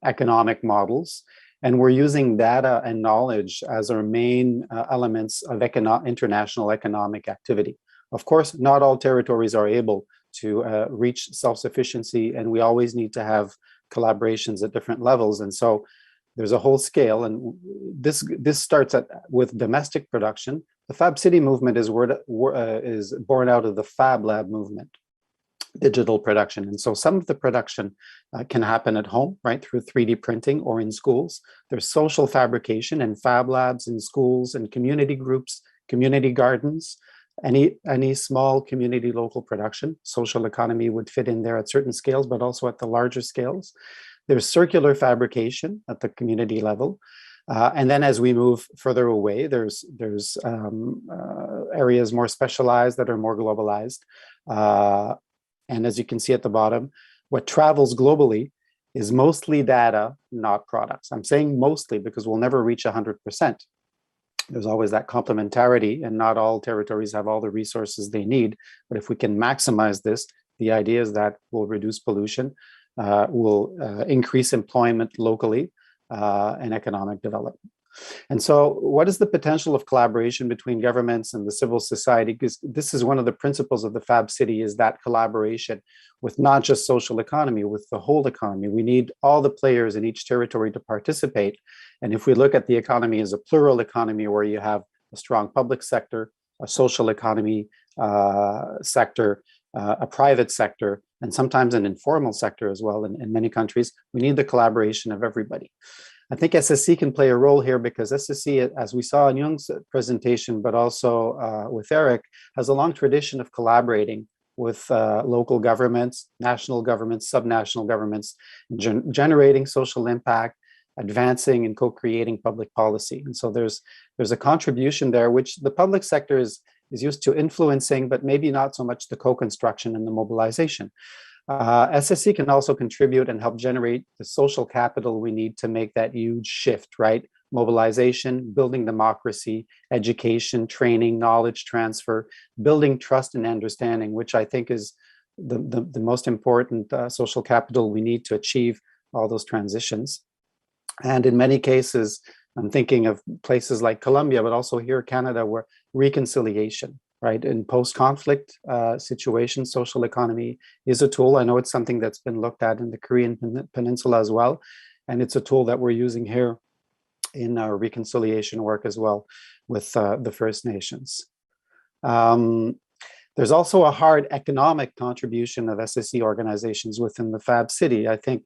economic models, and we're using data and knowledge as our main elements of international economic activity. Of course, not all territories are able to reach self-sufficiency, and we always need to have collaborations at different levels. And so there's a whole scale, and this starts with domestic production. The Fab City movement is born out of the Fablab movement, digital production. And so some of the production can happen at home, right, through 3D printing, or in schools. There's social fabrication and Fab Labs in schools and community groups, community gardens. Any small community local production, social economy would fit in there at certain scales, but also at the larger scales. There's circular fabrication at the community level. And then as we move further away, there's areas more specialized that are more globalized. And as you can see at the bottom, what travels globally is mostly data, not products. I'm saying mostly because we'll never reach 100%. There's always that complementarity, and not all territories have all the resources they need. But if we can maximize this, the idea is that we'll reduce pollution, will increase employment locally, and economic development. And so what is the potential of collaboration between governments and the civil society? Because this is one of the principles of the Fab City, is that collaboration with not just social economy, with the whole economy. We need all the players in each territory to participate. And if we look at the economy as a plural economy, where you have a strong public sector, a social economy sector, a private sector, and sometimes an informal sector as well in many countries, we need the collaboration of everybody. I think SSE can play a role here, because SSE, as we saw in Jung's presentation, but also with Eric, has a long tradition of collaborating with local governments, national governments, subnational governments, generating social impact, advancing and co-creating public policy. And so there's a contribution there, which the public sector is used to influencing, but maybe not so much the co-construction and the mobilization. SSE can also contribute and help generate the social capital we need to make that huge shift, right? Mobilization, building democracy, education, training, knowledge transfer, building trust and understanding, which I think is the most important social capital we need to achieve all those transitions. And in many cases, I'm thinking of places like Colombia, but also here, Canada, where reconciliation, right? In post-conflict situations, social economy is a tool. I know it's something that's been looked at in the Korean Peninsula as well. And it's a tool that we're using here in our reconciliation work as well with the First Nations. There's also a hard economic contribution of SSE organizations within the Fab City. I think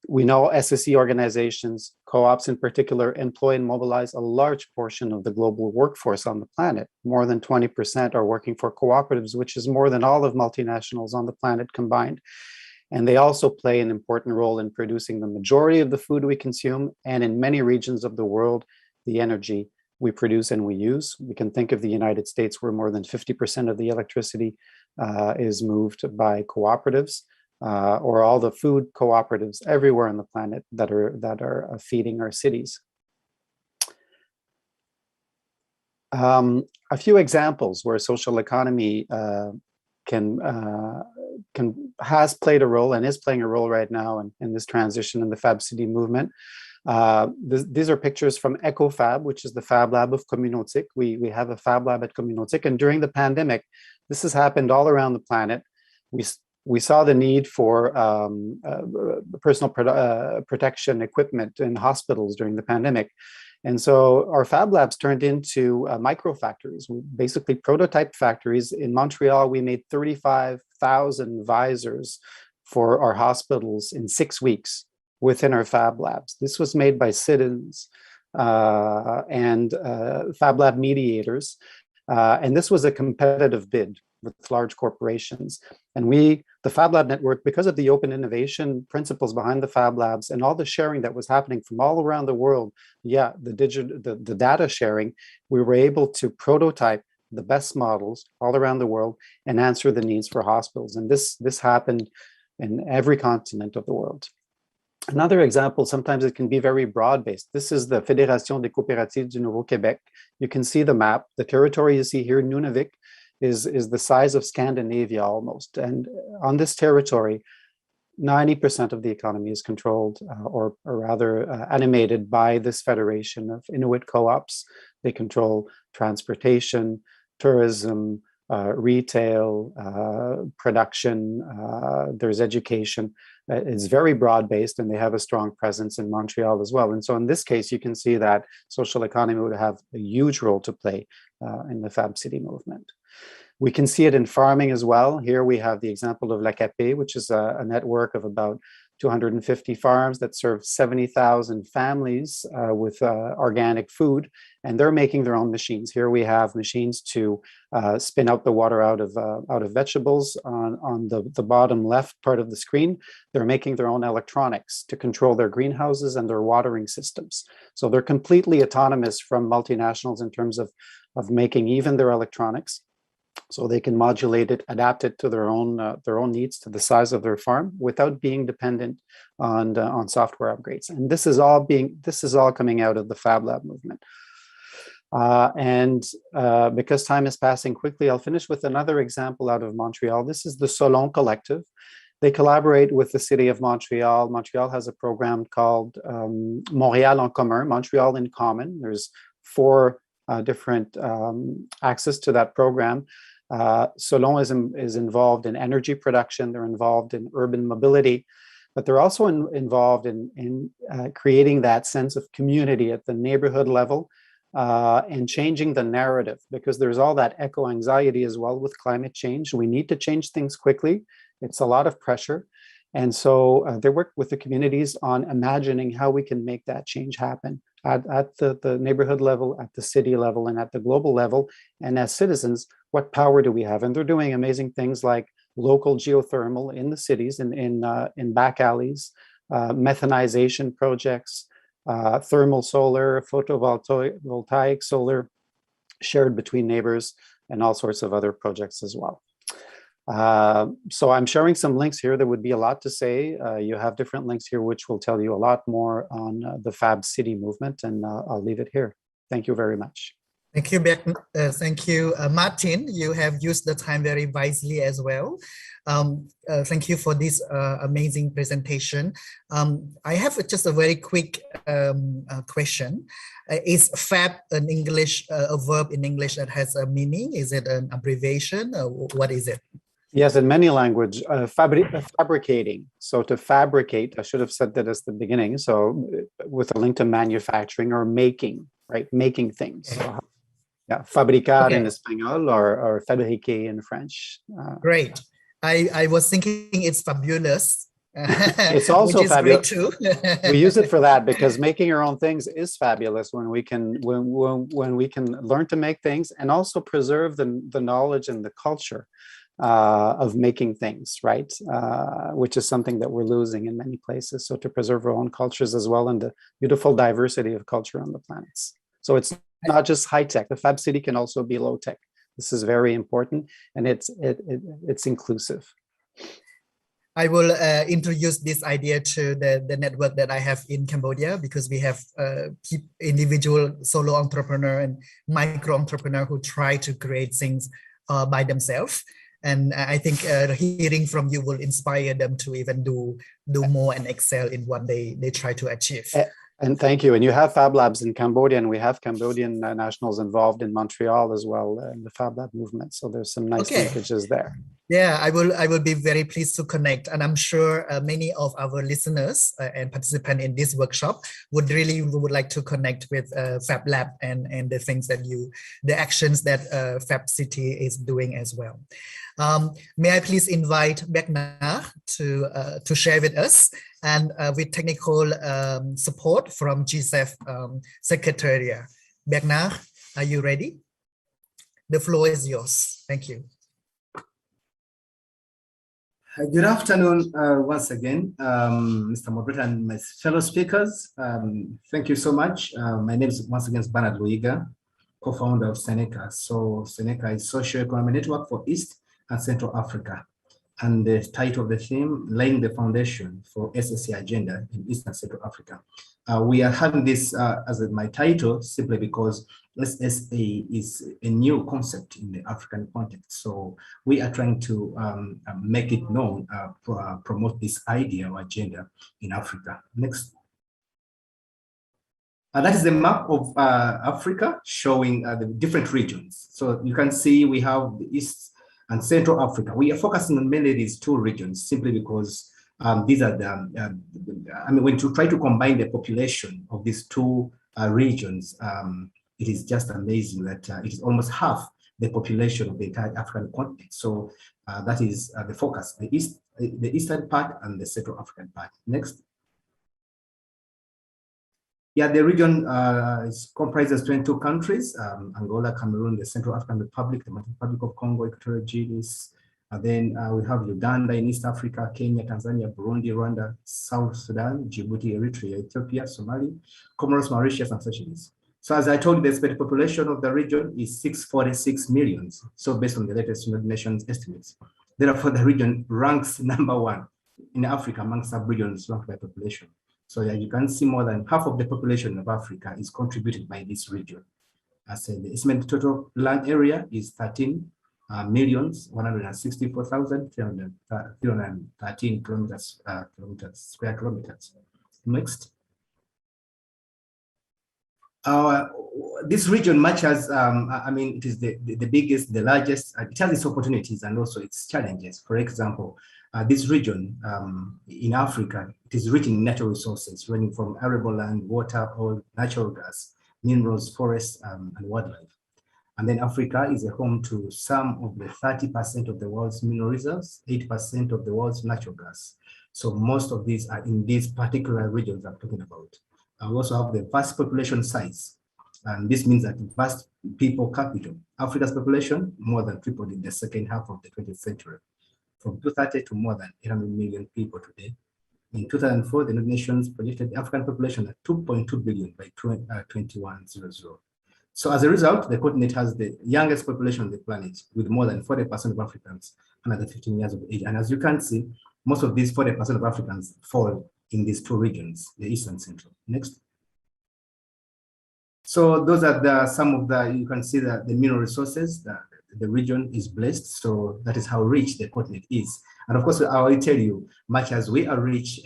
we know SSE organizations, co-ops in particular, employ and mobilize a large portion of the global workforce on the planet. More than 20% are working for cooperatives, which is more than all of multinationals on the planet combined. And they also play an important role in producing the majority of the food we consume, and in many regions of the world, the energy we produce and we use. We can think of the United States, where more than 50% of the electricity is moved by cooperatives. Or all the food cooperatives everywhere on the planet that are feeding our cities. A few examples where social economy has played a role and is playing a role right now in this transition in the Fab City movement. These are pictures from EcoFab, which is the Fablab of Communautique. We have a Fablab at Communautique, and during the pandemic, this has happened all around the planet. We saw the need for personal protection equipment in hospitals during the pandemic. And so our Fab Labs turned into micro factories, basically prototype factories. In Montreal, we made 35,000 visors for our hospitals in 6 weeks within our Fab Labs. This was made by citizens and Fab Lab mediators. And this was a competitive bid with large corporations. And the Fab Lab network, because of the open innovation principles behind the Fab Labs and all the sharing that was happening from all around the world, the data sharing, we were able to prototype the best models all around the world and answer the needs for hospitals. And this happened in every continent of the world. Another example, sometimes it can be very broad-based. This is the Fédération des Coopératives du Nouveau-Québec. You can see the map. The territory you see here, Nunavik, is the size of Scandinavia almost. And on this territory, 90% of the economy is controlled or rather animated by this federation of Inuit co-ops. They control transportation, tourism, retail, production, there's education. It's very broad-based, and they have a strong presence in Montreal as well. And so in this case, you can see that social economy would have a huge role to play in the Fab City movement. We can see it in farming as well. Here we have the example of La Capé, which is a network of about 250 farms that serve 70,000 families with organic food, and they're making their own machines. Here we have machines to spin out the water out of vegetables. On the bottom left part of the screen, they're making their own electronics to control their greenhouses and their watering systems. So they're completely autonomous from multinationals in terms of making even their electronics. So they can modulate it, adapt it to their own needs, to the size of their farm, without being dependent on software upgrades. And this is all coming out of the Fablab movement. Because time is passing quickly, I'll finish with another example out of Montreal. This is the Salon Collective. They collaborate with the city of Montreal. Montreal has a program called Montréal en commun, Montreal in common. There's 4 different access to that program. Salon is involved in energy production. They're involved in urban mobility, but they're also involved in creating that sense of community at the neighborhood level and changing the narrative, because there's all that eco anxiety as well with climate change. We need to change things quickly. It's a lot of pressure. And so they work with the communities on imagining how we can make that change happen at the neighborhood level, at the city level, and at the global level. And as citizens, what power do we have? And they're doing amazing things like local geothermal in the cities, in back alleys, methanization projects, thermal solar, photovoltaic solar shared between neighbors, and all sorts of other projects as well. So I'm sharing some links here. There would be a lot to say. You have different links here, which will tell you a lot more on the Fab City movement, and I'll leave it here. Thank you very much. Thank you, Beck. Thank you, Martin. You have used the time very wisely as well. Thank you for this amazing presentation. I have just a very quick question. Is fab an English, a verb in English that has a meaning? Is it an abbreviation? What is it? Yes, in many languages, fabricating. So to fabricate, I should have said that at the beginning. So with a link to manufacturing or making, right? Making things. So, yeah, fabricar in Espanol or fabriquer in French. Great. I was thinking it's fabulous. It's also fabulous too. We use it for that, because making our own things is fabulous when we can learn to make things and also preserve the knowledge and the culture of making things, right? Which is something that we're losing in many places. So to preserve our own cultures as well, and the beautiful diversity of culture on the planets. So it's not just high tech. The Fab City can also be low tech. This is very important, and it's inclusive. I will introduce this idea to the network that I have in Cambodia, because we have individual solo entrepreneur and micro entrepreneur who try to create things by themselves. And I think hearing from you will inspire them to even do more and excel in what they try to achieve. And thank you. And you have Fab Labs in Cambodia, and we have Cambodian nationals involved in Montreal as well in the Fab Lab movement. So there's some nice linkages there. Yeah, I will be very pleased to connect, and I'm sure many of our listeners and participants in this workshop would like to connect with Fab Lab and the things that the actions that Fab City is doing as well. May I please invite Bernard to share with us, and with technical support from GSEF Secretariat. Bernard, are you ready? The floor is yours. Thank you. Good afternoon once again, Mr. Moderator and my fellow speakers. Thank you so much. My name is once again Bernard Luiga, co-founder of Seneca. So Seneca is Socio-Economic Network for East and Central Africa. And the title of the theme, Laying the Foundation for SSE Agenda in East and Central Africa. We are having this as my title simply because SSE is a new concept in the African context. So we are trying to make it known, promote this idea or agenda in Africa. Next. That is the map of Africa showing the different regions. So you can see we have the East and Central Africa. We are focusing on mainly these 2 regions simply because these are when you try to combine the population of these 2 regions, it is just amazing that it is almost half the population of the entire African continent. So that is the focus, the eastern part and the Central African part. Next. Yeah, the region comprises 22 countries, Angola, Cameroon, the Central African Republic, the Republic of Congo, Equatorial Guinea, then we have Uganda in East Africa, Kenya, Tanzania, Burundi, Rwanda, South Sudan, Djibouti, Eritrea, Ethiopia, Somalia, Comoros, Mauritius, and Seychelles. So as I told you, the estimated population of the region is 646 million. So based on the latest United Nations estimates. Therefore, the region ranks #1 in Africa among sub-regions ranked by population. So as you can see, more than half of the population of Africa is contributed by this region. As the estimated total land area is 13,164,313 square kilometers. Next. This region, much as it is the biggest, the largest, it has its opportunities and also its challenges. For example, this region in Africa, it is rich in natural resources, ranging from arable land, water, oil, natural gas, minerals, forests, and wildlife. And then Africa is a home to some of the 30% of the world's mineral reserves, 8% of the world's natural gas. So most of these are in these particular regions I'm talking about. We also have the vast population size. And this means that vast people capital. Africa's population more than tripled in the second half of the 20th century, from 230 to more than 800 million people today. In 2004, the United Nations projected the African population at 2.2 billion by 2100. So as a result, the continent has the youngest population on the planet, with more than 40% of Africans under 15 years of age. And as you can see, most of these 40% of Africans fall in these two regions, the East and Central. Next. So those are some of the, you can see that the mineral resources that the region is blessed. So that is how rich the continent is. And of course, I will tell you, much as we are rich,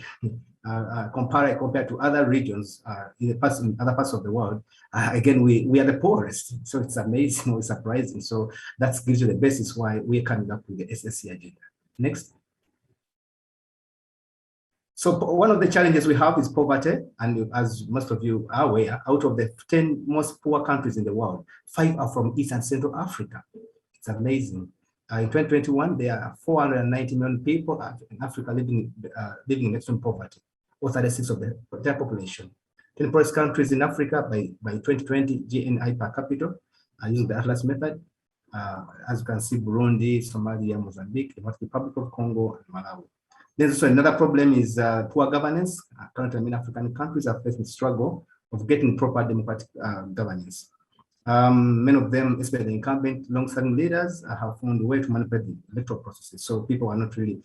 compared to other regions in other parts of the world, again, we are the poorest. So it's amazing, it's surprising. So that gives you the basis why we're coming up with the SSE agenda. Next. So one of the challenges we have is poverty. And as most of you are aware, out of the 10 most poor countries in the world, 5 are from East and Central Africa. It's amazing. In 2021, there are 490 million people in Africa living in extreme poverty, or 36% of their population. 10 poorest countries in Africa by 2020 GNI per capita, using the Atlas method. As you can see, Burundi, Somalia, Mozambique, the Republic of Congo, and Malawi. There's also another problem is poor governance. Currently, many African countries are facing the struggle of getting proper democratic governance. Many of them, especially the incumbent long-serving leaders, have found a way to manipulate the electoral processes. So people are not really,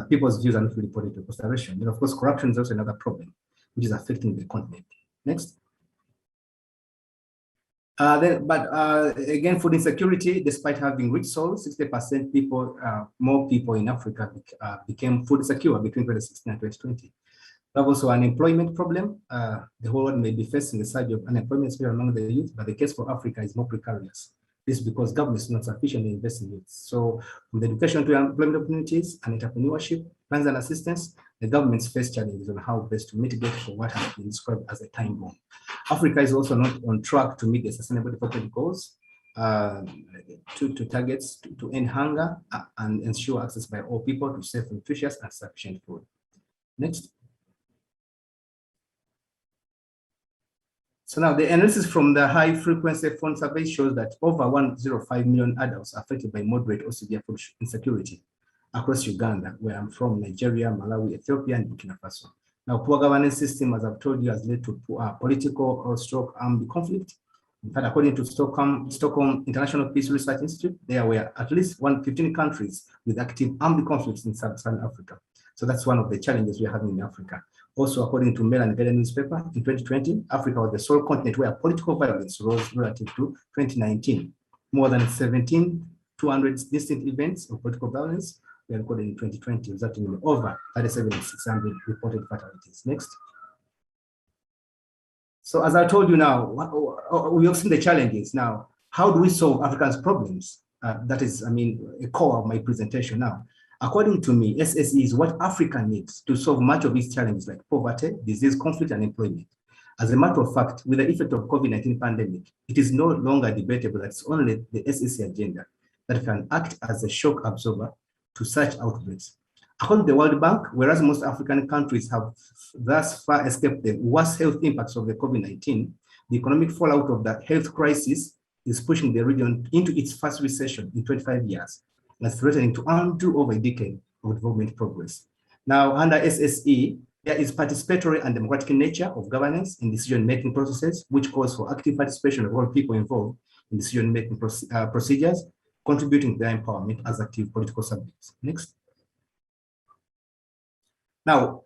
people's views are not really put into consideration. And of course, corruption is also another problem, which is affecting the continent. Next. Again, food insecurity, despite having rich soil, 60% people, more people in Africa became food insecure between 2016 and 2020. We have also an unemployment problem. The whole world may be facing a surge of unemployment among the youth, but the case for Africa is more precarious. This is because government is not sufficiently investing in youth. So from the education to employment opportunities and entrepreneurship, plans and assistance, the government's face challenges on how best to mitigate for what has been described as a time bomb. Africa is also not on track to meet the sustainable development goals, to targets to end hunger and ensure access by all people to safe, nutritious, and sufficient food. Next. So now the analysis from the high frequency phone survey shows that over 105 million adults are affected by moderate or severe food insecurity across Uganda, where I'm from, Nigeria, Malawi, Ethiopia, and Burkina Faso. Now, poor governance system, as I've told you, has led to political or stroke armed conflict. In fact, according to Stockholm International Peace Research Institute, there were at least 115 countries with active armed conflicts in sub-Saharan Africa. So that's one of the challenges we're having in Africa. Also, according to Mail and Guardian newspaper, in 2020, Africa was the sole continent where political violence rose relative to 2019. More than 17,200 distinct events of political violence were recorded in 2020, resulting in over 37,600 reported fatalities. Next. So as I told you now, we have seen the challenges. Now, how do we solve Africa's problems? That is, a core of my presentation now. According to me, SSE is what Africa needs to solve much of its challenges like poverty, disease, conflict, and employment. As a matter of fact, with the effect of COVID-19 pandemic, it is no longer debatable that it's only the SSE agenda that can act as a shock absorber to such outbreaks. According to the World Bank, whereas most African countries have thus far escaped the worst health impacts of the COVID-19, the economic fallout of the health crisis is pushing the region into its first recession in 25 years, and threatening to undo over a decade of development progress. Now, under SSE, there is participatory and democratic nature of governance in decision-making processes, which calls for active participation of all people involved in decision-making procedures, contributing to their empowerment as active political subjects. Next. Now,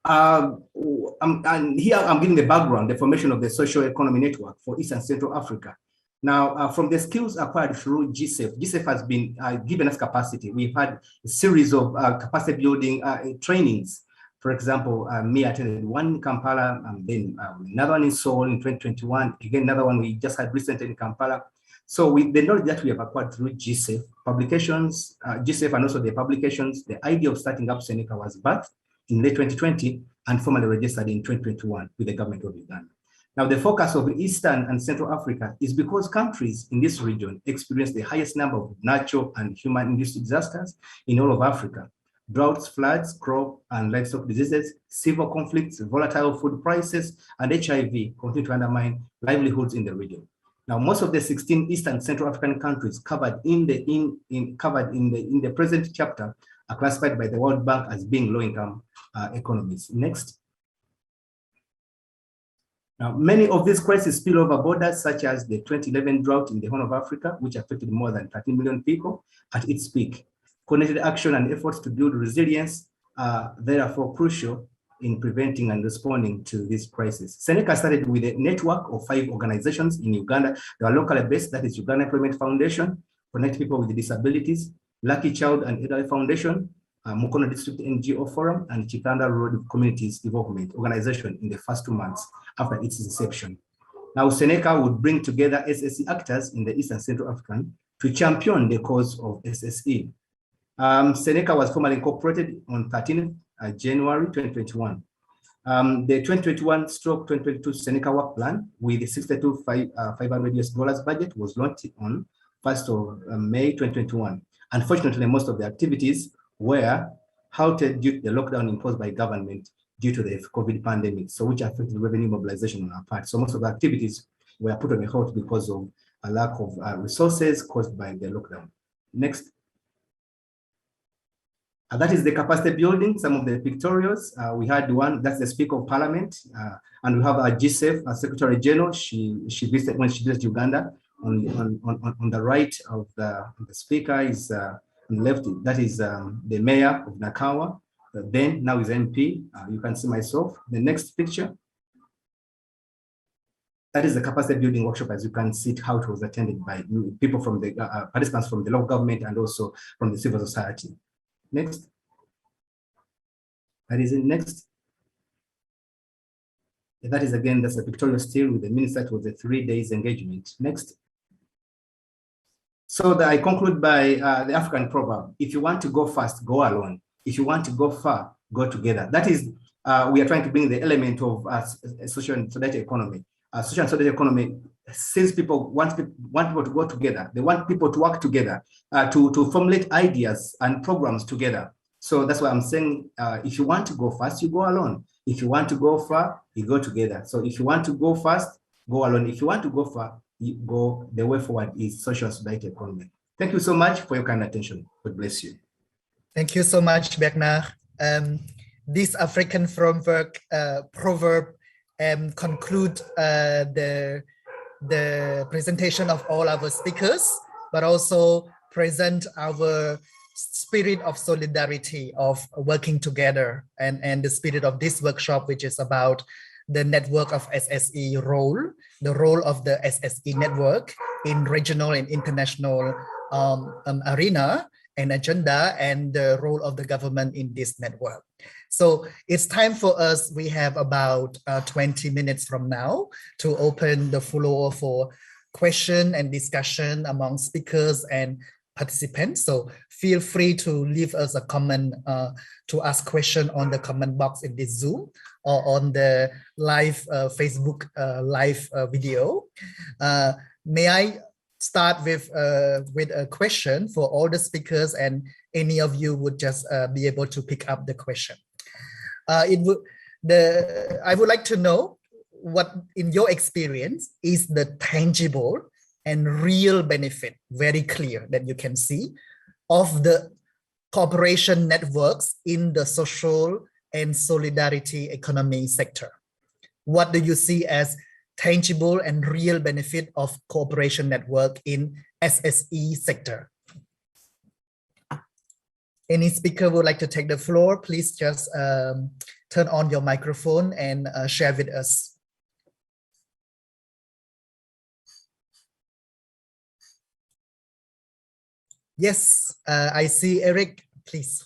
and here I'm giving the background, the formation of the social economy network for East and Central Africa. Now, from the skills acquired through GSEF, GSEF has been given us capacity. We've had a series of capacity building trainings. For example, me attended one in Kampala, and then another one in Seoul in 2021. Again, another one we just had recently in Kampala. So with the knowledge that we have acquired through GSEF, publications, GSEF and also the publications, the idea of starting up Seneca was birthed in late 2020 and formally registered in 2021 with the government of Uganda. Now, the focus of Eastern and Central Africa is because countries in this region experience the highest number of natural and human-induced disasters in all of Africa. Droughts, floods, crop and livestock diseases, civil conflicts, volatile food prices, and HIV continue to undermine livelihoods in the region. Now, most of the 16 East and Central African countries covered in the present chapter are classified by the World Bank as being low-income economies. Next. Now, many of these crises spill over borders, such as the 2011 drought in the Horn of Africa, which affected more than 13 million people at its peak. Coordinated action and efforts to build resilience are therefore crucial in preventing and responding to this crisis. Seneca started with a network of 5 organizations in Uganda. They are locally based, that is Uganda Employment Foundation, Connect People with Disabilities, Lucky Child and Elderly Foundation, Mukono District NGO Forum, and Chikanda Road Communities Development Organization in the first 2 months after its inception. Now, Seneca would bring together SSE actors in the East and Central African to champion the cause of SSE. Seneca was formally incorporated on 13th January 2021. The 2021/2022 Seneca work plan with the $62,500 budget was launched on 1st of May 2021. Unfortunately, most of the activities were halted due to the lockdown imposed by government due to the COVID pandemic, so which affected revenue mobilization on our part. So most of the activities were put on a halt because of a lack of resources caused by the lockdown. Next. That is the capacity building, some of the pictorials. We had one, that's the Speaker of Parliament, and we have our GSEF, our Secretary General. She visited when she visited Uganda. On the right of the Speaker is on the left, that is the Mayor of Nakawa. Then now is MP. You can see myself. The next picture. That is the capacity building workshop, as you can see how it was attended by people from the participants from the local government and also from the civil society. Next. That is it. Next. That is again, that's a pictorial still with the minister. It was a 3 days engagement. Next. So I conclude by the African proverb: if you want to go fast, go alone. If you want to go far, go together. That is, we are trying to bring the element of social and solidarity economy. Social and solidarity economy, since people want people to go together, they want people to work together, to formulate ideas and programs together. So that's why I'm saying, if you want to go fast, you go alone. If you want to go far, you go together. So if you want to go fast, go alone. If you want to go far, you go. The way forward is social and solidarity economy. Thank you so much for your kind attention. God bless you. Thank you so much, Bernard. This African proverb conclude the presentation of all our speakers, but also present our spirit of solidarity, of working together, and the spirit of this workshop, which is about the network of SSE role, the role of the SSE network in regional and international arena and agenda, and the role of the government in this network. So it's time for us, we have about 20 minutes from now to open the floor for question and discussion among speakers and participants. So feel free to leave us a comment to ask question on the comment box in this Zoom or on the live Facebook live video. May I start with a question for all the speakers, and any of you would just be able to pick up the question. I would like to know what, in your experience, is the tangible and real benefit, very clear that you can see, of the cooperation networks in the social and solidarity economy sector. What do you see as tangible and real benefit of cooperation network in SSE sector? Any speaker would like to take the floor, please just turn on your microphone and share with us. Yes, I see Eric, please.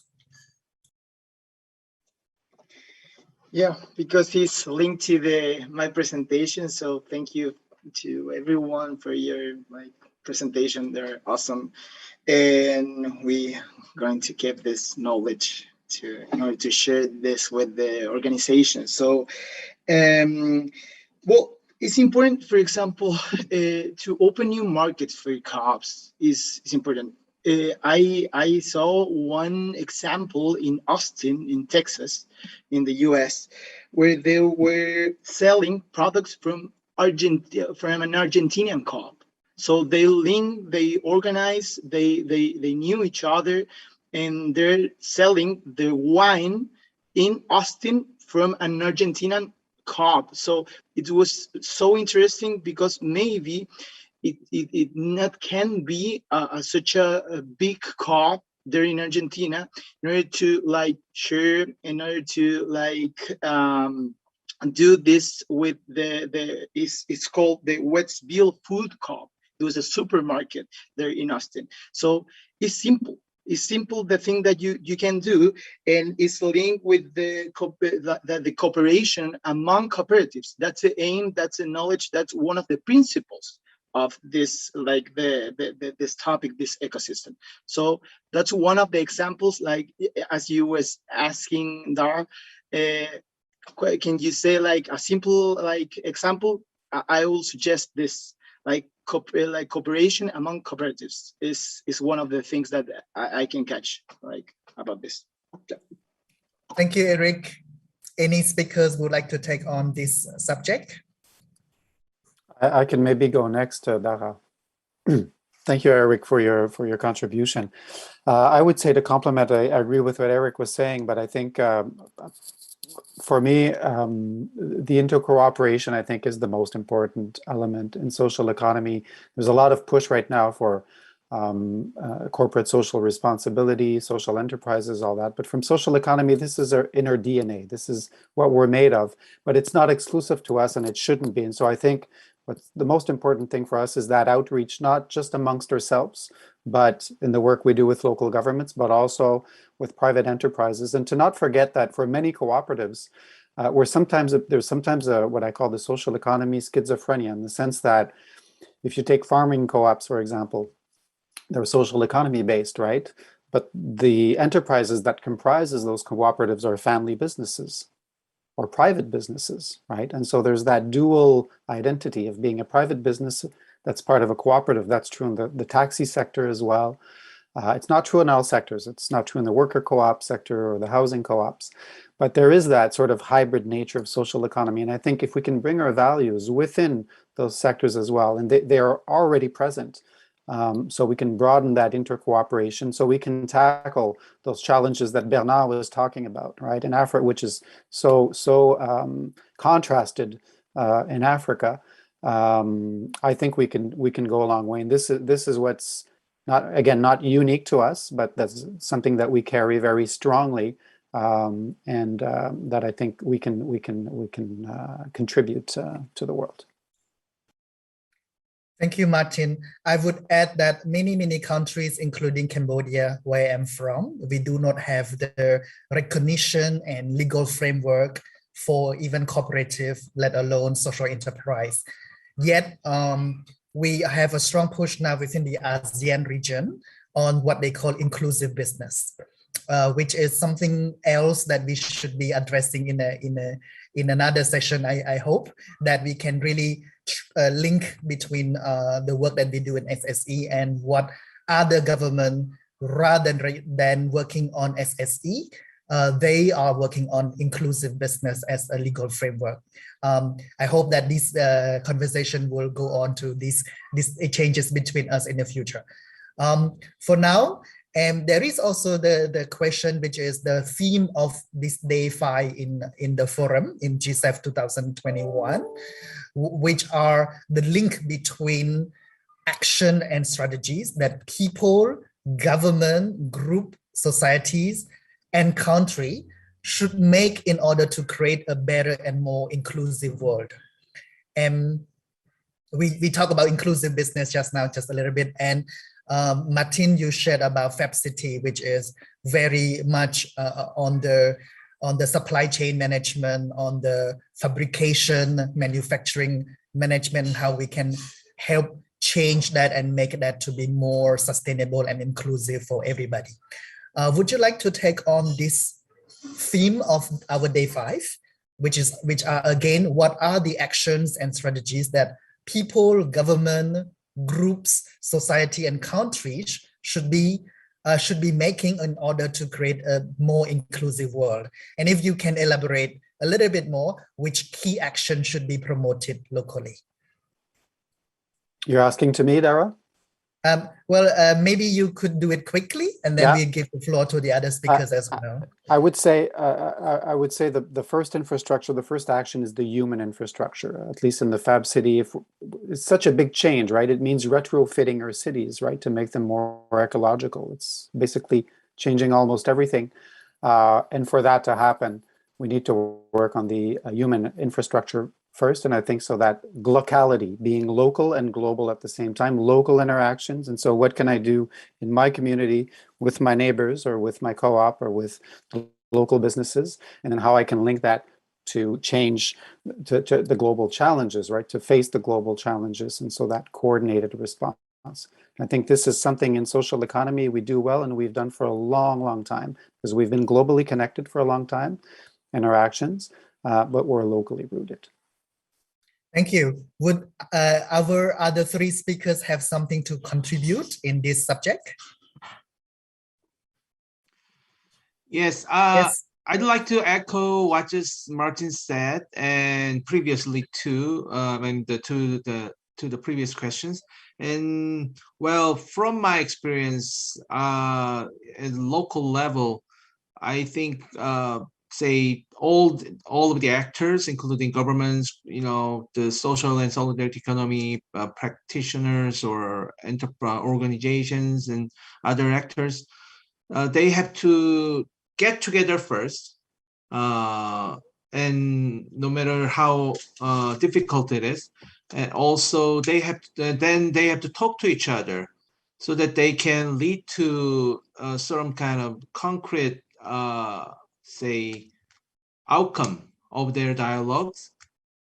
Yeah, because he's linked to my presentation. So thank you to everyone for your presentation. They're awesome. And we going to keep this knowledge in order to share this with the organization. So, well, it's important, for example, to open new markets for co-ops is important. I saw one example in Austin, in Texas, in the US, where they were selling products from an Argentinian co-op. So they linked, they organized, they knew each other, and they're selling the wine in Austin from an Argentinian co-op. So it was so interesting because maybe it not can be such a big co-op there in Argentina in order to share, in order to do this with it's called the Westville Food Co-op. It was a supermarket there in Austin. So it's simple. It's simple, the thing that you can do, and it's linked with the cooperation among cooperatives. That's the aim, that's the knowledge, that's one of the principles of this, this topic, this ecosystem. So that's one of the examples, as you was asking, Dara, can you say a simple example? I will suggest this, cooperation among cooperatives is one of the things that I can catch about this. Yeah. Thank you, Eric. Any speakers would like to take on this subject? I can maybe go next, Dara. Thank you, Eric, for your contribution. I would say to complement, I agree with what Eric was saying, but I think for me, the intercooperation, I think, is the most important element in social economy. There's a lot of push right now for corporate social responsibility, social enterprises, all that. But from social economy, this is our inner DNA. This is what we're made of, but it's not exclusive to us, and it shouldn't be. And so I think what's the most important thing for us is that outreach, not just amongst ourselves, but in the work we do with local governments, but also with private enterprises. And to not forget that for many cooperatives, there's sometimes what I call the social economy schizophrenia, in the sense that if you take farming co-ops, for example, they're social economy based, right? But the enterprises that comprises those cooperatives are family businesses or private businesses, right? And so there's that dual identity of being a private business that's part of a cooperative. That's true in the taxi sector as well. It's not true in all sectors. It's not true in the worker co-op sector or the housing co-ops, but there is that sort of hybrid nature of social economy. And I think if we can bring our values within those sectors as well, and they are already present, so we can broaden that intercooperation, so we can tackle those challenges that Bernard was talking about, right? In Africa, which is so contrasted in Africa. I think we can go a long way. And this is what's not unique to us, but that's something that we carry very strongly, and that I think we can contribute to the world. Thank you, Martin. I would add that many countries, including Cambodia, where I'm from, we do not have the recognition and legal framework for even cooperative, let alone social enterprise. Yet, we have a strong push now within the ASEAN region, on what they call inclusive business, which is something else that we should be addressing in another session. I hope that we can really link between the work that we do in SSE and what other government, rather than working on SSE, they are working on inclusive business as a legal framework. I hope that this conversation will go on to these changes between us in the future. For now, there is also the question, which is the theme of this day 5 in the forum in GSEF 2021, which are the link between action and strategies that people, government, group, societies, and country should make in order to create a better and more inclusive world. And we talk about inclusive business just now, just a little bit. And Martin, you shared about Fab City, which is very much on the supply chain management, on the fabrication, manufacturing management, how we can help change that and make that to be more sustainable and inclusive for everybody. Would you like to take on this theme of our day 5, which are again, what are the actions and strategies that people, government, groups, society, and countries should be making in order to create a more inclusive world? And if you can elaborate a little bit more, which key action should be promoted locally? You're asking to me, Dara? Well, maybe you could do it quickly, and then we give the floor to the other speakers as well. I would say the first infrastructure, the first action is the human infrastructure. At least in the Fab City, it's such a big change, right? It means retrofitting our cities, right, to make them more ecological. It's basically changing almost everything, and for that to happen, we need to work on the human infrastructure first. And I think so that locality, being local and global at the same time, local interactions. And so what can I do in my community with my neighbors or with my co-op or with local businesses, and then how I can link that to change to the global challenges, right? To face the global challenges. And so that coordinated response. I think this is something in social economy we do well, and we've done for a long, long time, because we've been globally connected for a long time in our actions, but we're locally rooted. Thank you. Would our other 3 speakers have something to contribute in this subject? Yes, Yes. I'd like to echo what just Martin said, and previously too, to the previous questions. And well, from my experience at local level, I think say all of the actors, including governments, the social and solidarity economy practitioners or enterprise organizations and other actors, they have to get together first, and no matter how difficult it is, and also they have to talk to each other so that they can lead to some kind of concrete say outcome of their dialogues.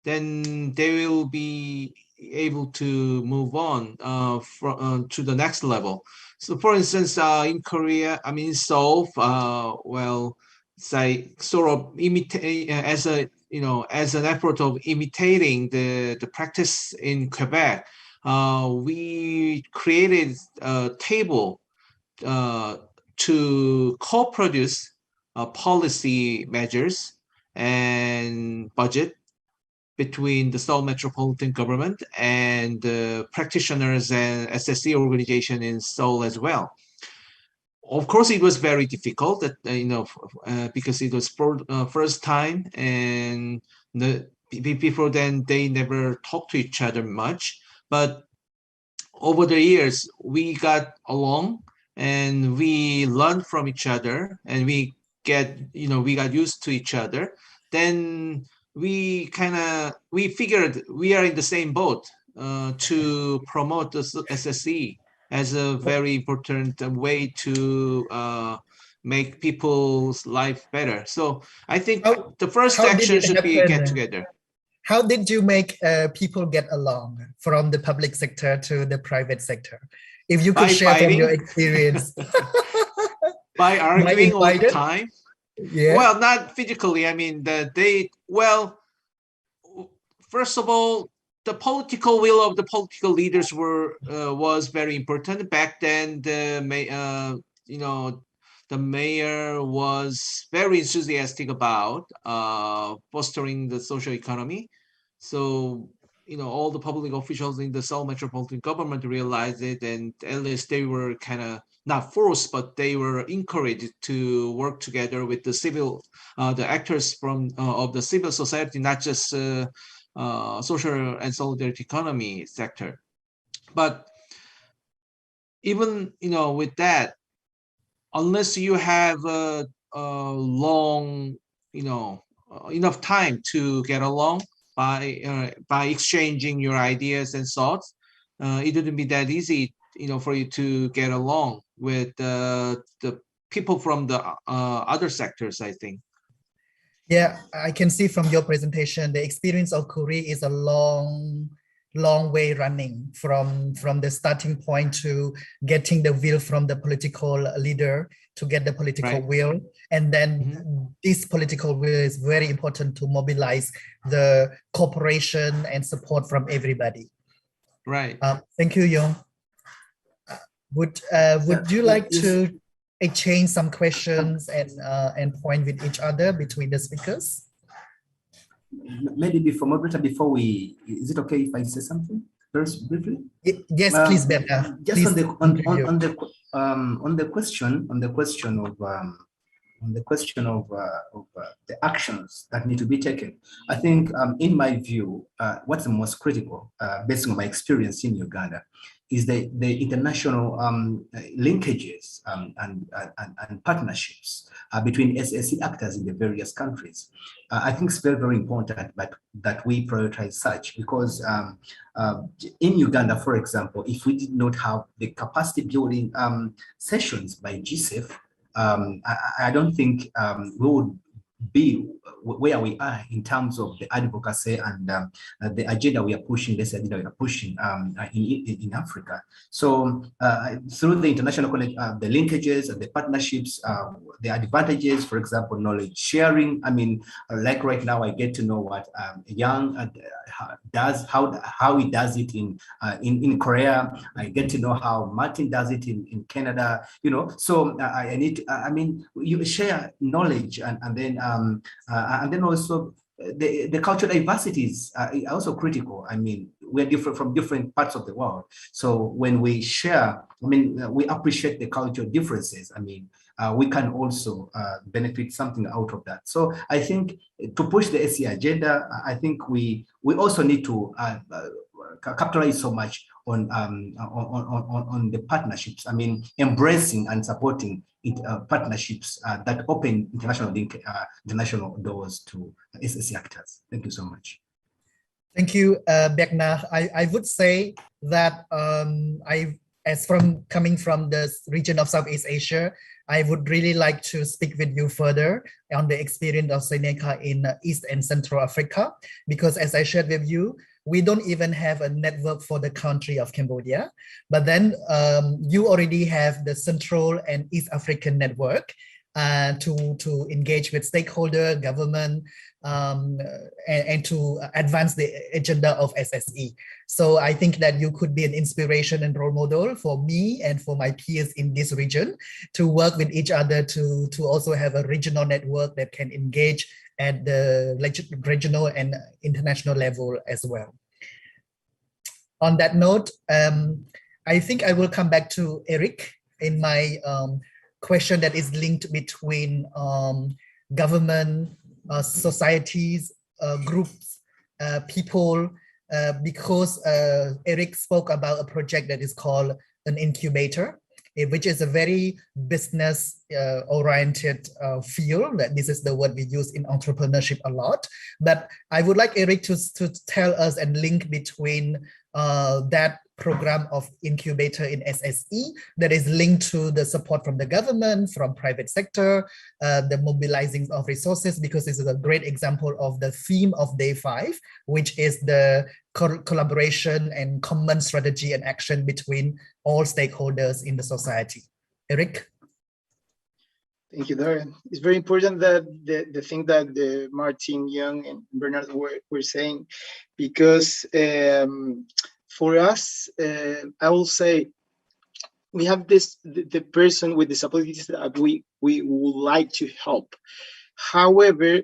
Then they will be able to move on to the next level. So for instance, in Korea, in Seoul, well, say sort of imitate as an effort of imitating the practice in Quebec, we created a table to co-produce policy measures and budget between the Seoul Metropolitan Government and the practitioners and SSE organization in Seoul as well. Of course, it was very difficult, because it was first time, and before then they never talked to each other much. But over the years, we got along and we learned from each other, and we got used to each other. Then we figured we are in the same boat to promote the SSE as a very important way to make people's life better. So I think the first action should be get together. How did you make people get along from the public sector to the private sector? If you could By share from your fighting? experience. By arguing all the invited? time? Yeah. Well, not physically. I mean, first of all, the political will of the political leaders was very important back then. The mayor was very enthusiastic about fostering the social economy. So all the public officials in the Seoul metropolitan government realized it, and at least they were kind of not forced, but they were encouraged to work together with the actors from of the civil society, not just social and solidarity economy sector. But even with that, unless you have a long enough time to get along by exchanging your ideas and thoughts, it wouldn't be that easy for you to get along with the people from the other sectors, I think. Yeah, I can see from your presentation, the experience of Korea is a long way running from the starting point to getting the will from the political leader to get the political will. And then this political will is very important to mobilize the cooperation and support from everybody. Right. Thank you, Yong. Would you like to exchange some questions and point with each other between the speakers? Maybe before is it okay if I say something very briefly? Yes, please, Bernard. Just please on the question of the actions that need to be taken, I think in my view, what's the most critical, based on my experience in Uganda, is the international linkages and partnerships between SSE actors in the various countries. I think it's very, very important that we prioritize such, because in Uganda, for example, if we did not have the capacity building sessions by GSEF, I don't think we would be where we are in terms of the advocacy and the agenda we are pushing, this agenda we are pushing in Africa. So through the international the linkages and the partnerships, the advantages, for example, knowledge sharing. I mean, like right now, I get to know what Yang does, how he does it in Korea. I get to know how Martin does it in Canada. So I mean, you share knowledge and then also the cultural diversities are also critical. I mean, we're different from different parts of the world. So when we share, I mean, we appreciate the cultural differences. I mean, we can also benefit something out of that. So I think to push the SE agenda, I think we also need to capitalize so much on the partnerships. I mean, embracing and supporting partnerships that open international doors to SSE actors. Thank you so much. Thank you, Bernard. I would say that coming from the region of Southeast Asia, I would really like to speak with you further on the experience of Seneca in East and Central Africa, because as I shared with you, we don't even have a network for the country of Cambodia, but then you already have the Central and East African network to engage with stakeholder, government, and to advance the agenda of SSE. So I think that you could be an inspiration and role model for me and for my peers in this region to work with each other to also have a regional network that can engage at the regional and international level as well. On that note, I think I will come back to Eric in my question that is linked between government, societies, groups, people, because Eric spoke about a project that is called an incubator, which is a very business oriented field. That this is the word we use in entrepreneurship a lot. But I would like Eric to tell us and link between that program of incubator in SSE that is linked to the support from the government, from private sector, the mobilizing of resources, because this is a great example of the theme of day 5, which is the collaboration and common strategy and action between all stakeholders in the society. Eric? Thank you, Dorian. It's very important that the thing that Martin, Young, and Bernard were saying, because for us, I will say, we have the person with disabilities that we would like to help. However,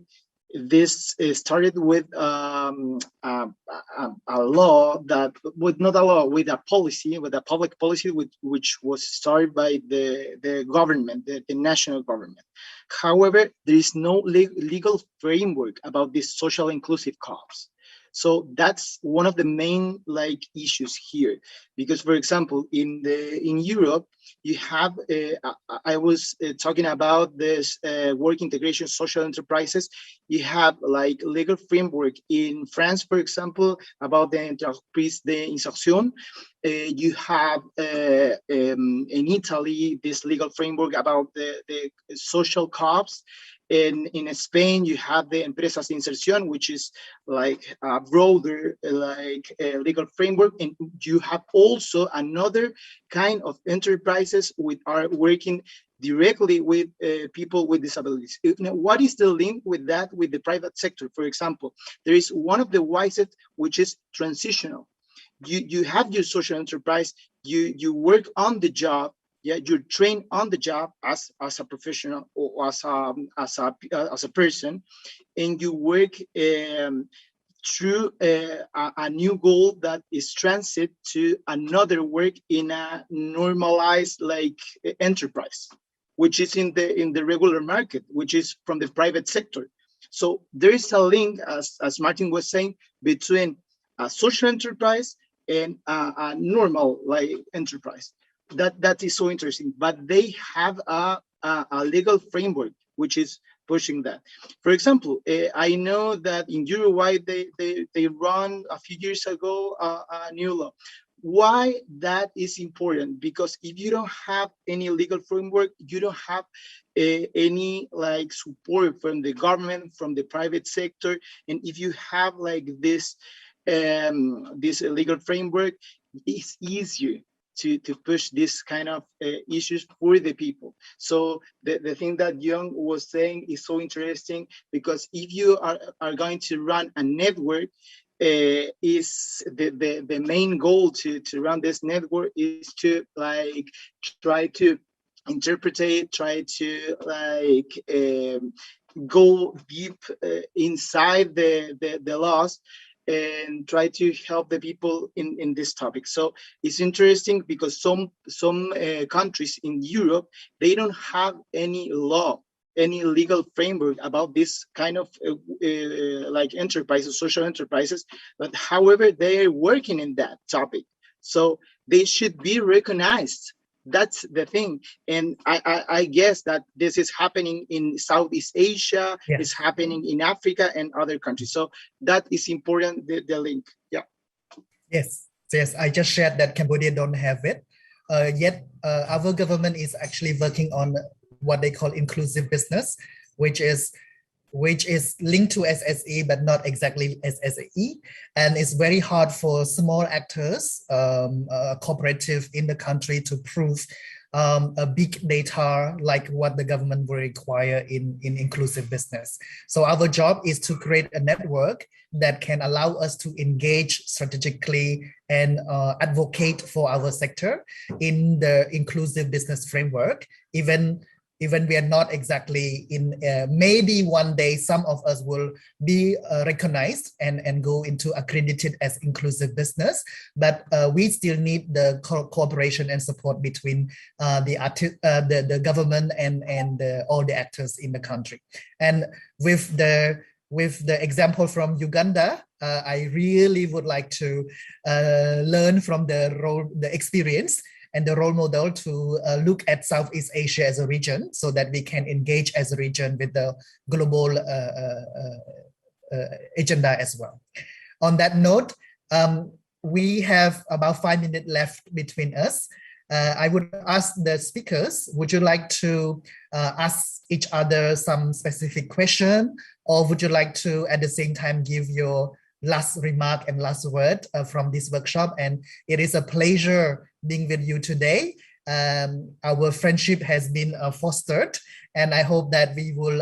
this started with a law that, with not a law, with a policy, with a public policy, which was started by the government, the national government. However, there is no legal framework about these social inclusive co-ops. So that's one of the main issues here, because, for example, in Europe, you have I was talking about this work integration social enterprises. You have legal framework in France, for example, about the entreprise d'insertion. You have in Italy this legal framework about the social co-ops. In Spain, you have the empresas de inserción, which is a broader legal framework, and you have also another kind of enterprises which are working directly with people with disabilities. Now, what is the link with that with the private sector? For example, there is one of the wisest, which is transitional. You have your social enterprise, you work on the job. Yeah, you're trained on the job as a professional or as a person, and you work through a new goal that is transit to another work in a normalized enterprise, which is in the regular market, which is from the private sector. So there is a link, as Martin was saying, between a social enterprise and a normal enterprise. That is so interesting, but they have a legal framework which is pushing that. For example, I know that in Uruguay they run a few years ago a new law. Why that is important? Because if you don't have any legal framework, you don't have any support from the government, from the private sector, and if you have this legal framework, it's easier to push this kind of issues for the people. So the thing that Young was saying is so interesting, because if you are going to run a network, is the main goal to run this network is to try to interpret it, try to go deep inside the laws, and try to help the people in this topic. So it's interesting because some countries in Europe, they don't have any law, any legal framework about this kind of enterprises, social enterprises, but however, they are working in that topic. So they should be recognized. That's the thing. And I guess that this is happening in Southeast Asia, yes. It's happening in Africa and other countries. So that is important, the link. Yeah. Yes, I just shared that Cambodia don't have it. Yet our government is actually working on what they call inclusive business, which is linked to SSE, but not exactly SSE. And it's very hard for small actors, cooperative in the country to prove a big data like what the government will require in inclusive business. So our job is to create a network that can allow us to engage strategically and advocate for our sector in the inclusive business framework, even we are not exactly in, maybe one day some of us will be recognized and go into accredited as inclusive business, but we still need the cooperation and support between the government and all the actors in the country. And with the example from Uganda, I really would like to learn from the experience and the role model to look at Southeast Asia as a region, so that we can engage as a region with the global agenda as well. On that note, we have about 5 minutes left between us. I would ask the speakers, would you like to ask each other some specific question, or would you like to at the same time give your last remark and last word from this workshop? And it is a pleasure being with you today. Our friendship has been fostered, and I hope that we will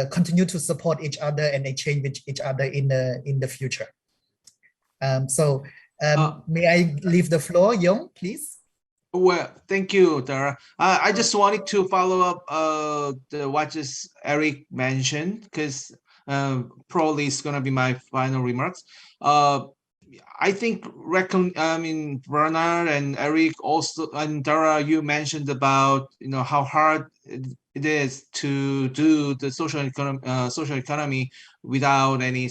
continue to support each other and exchange with each other in the future. May I leave the floor, Yong, please? Well, thank you, Tara. I just wanted to follow up what just Eric mentioned, because probably it's gonna be my final remarks. I think Bernard and Eric also, and Tara, you mentioned about how hard it is to do the social economy without any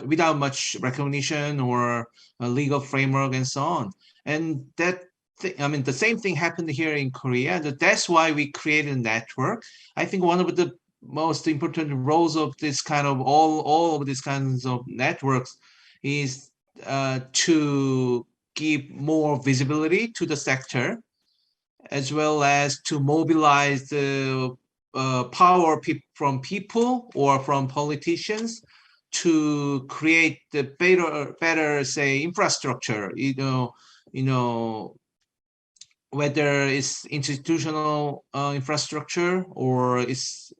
without much recognition or a legal framework and so on. And that the same thing happened here in Korea. That's why we created a network. I think one of the most important roles of this kind of all of these kinds of networks is to give more visibility to the sector, as well as to mobilize the power from people or from politicians to create the better say infrastructure. Whether it's institutional infrastructure or it's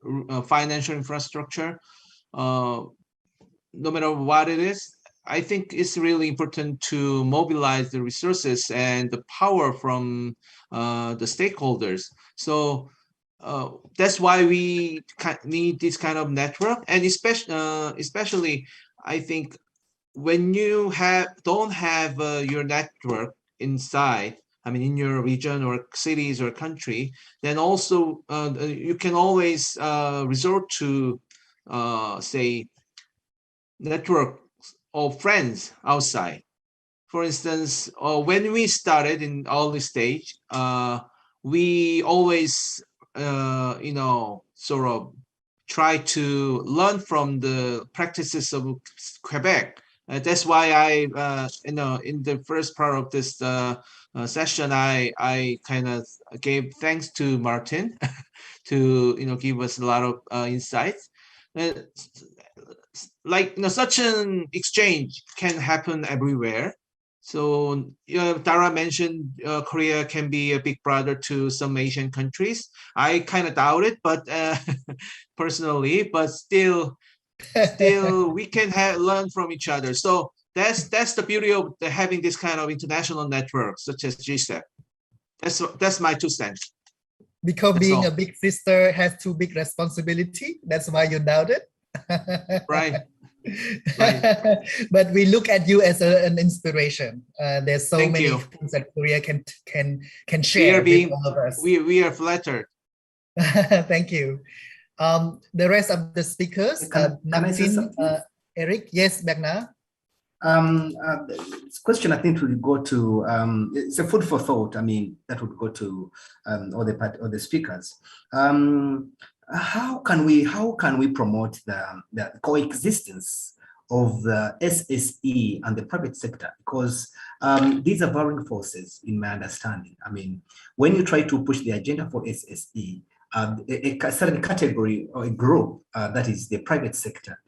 financial infrastructure, no matter what it is, I think it's really important to mobilize the resources and the power from the stakeholders. So that's why we need this kind of network, and especially I think when you don't have your network inside, in your region or cities or country, then also you can always resort to say network of friends outside. For instance, when we started in early stage, we always sort of try to learn from the practices of Quebec. That's why I in the first part of this session, I kind of gave thanks to Martin to give us a lot of insights. Such an exchange can happen everywhere. So Tara mentioned Korea can be a big brother to some Asian countries. I kind of doubt it, but personally, but still we can learn from each other. So that's the beauty of having this kind of international network such as GSEF. That's my 2 cents. Because being a big sister has too big responsibility. That's why you doubt it. Right. But we look at you as an inspiration. There's so many things that Korea can share with all of us. We are flattered. Thank you. The rest of the speakers, Martin, Eric, yes, Bernard. This question I think will go to it's a food for thought. That would go to all the speakers. How can we promote the coexistence of the SSE and the private sector? Because these are varying forces in my understanding. When you try to push the agenda for SSE, a certain category or a group that is the private sector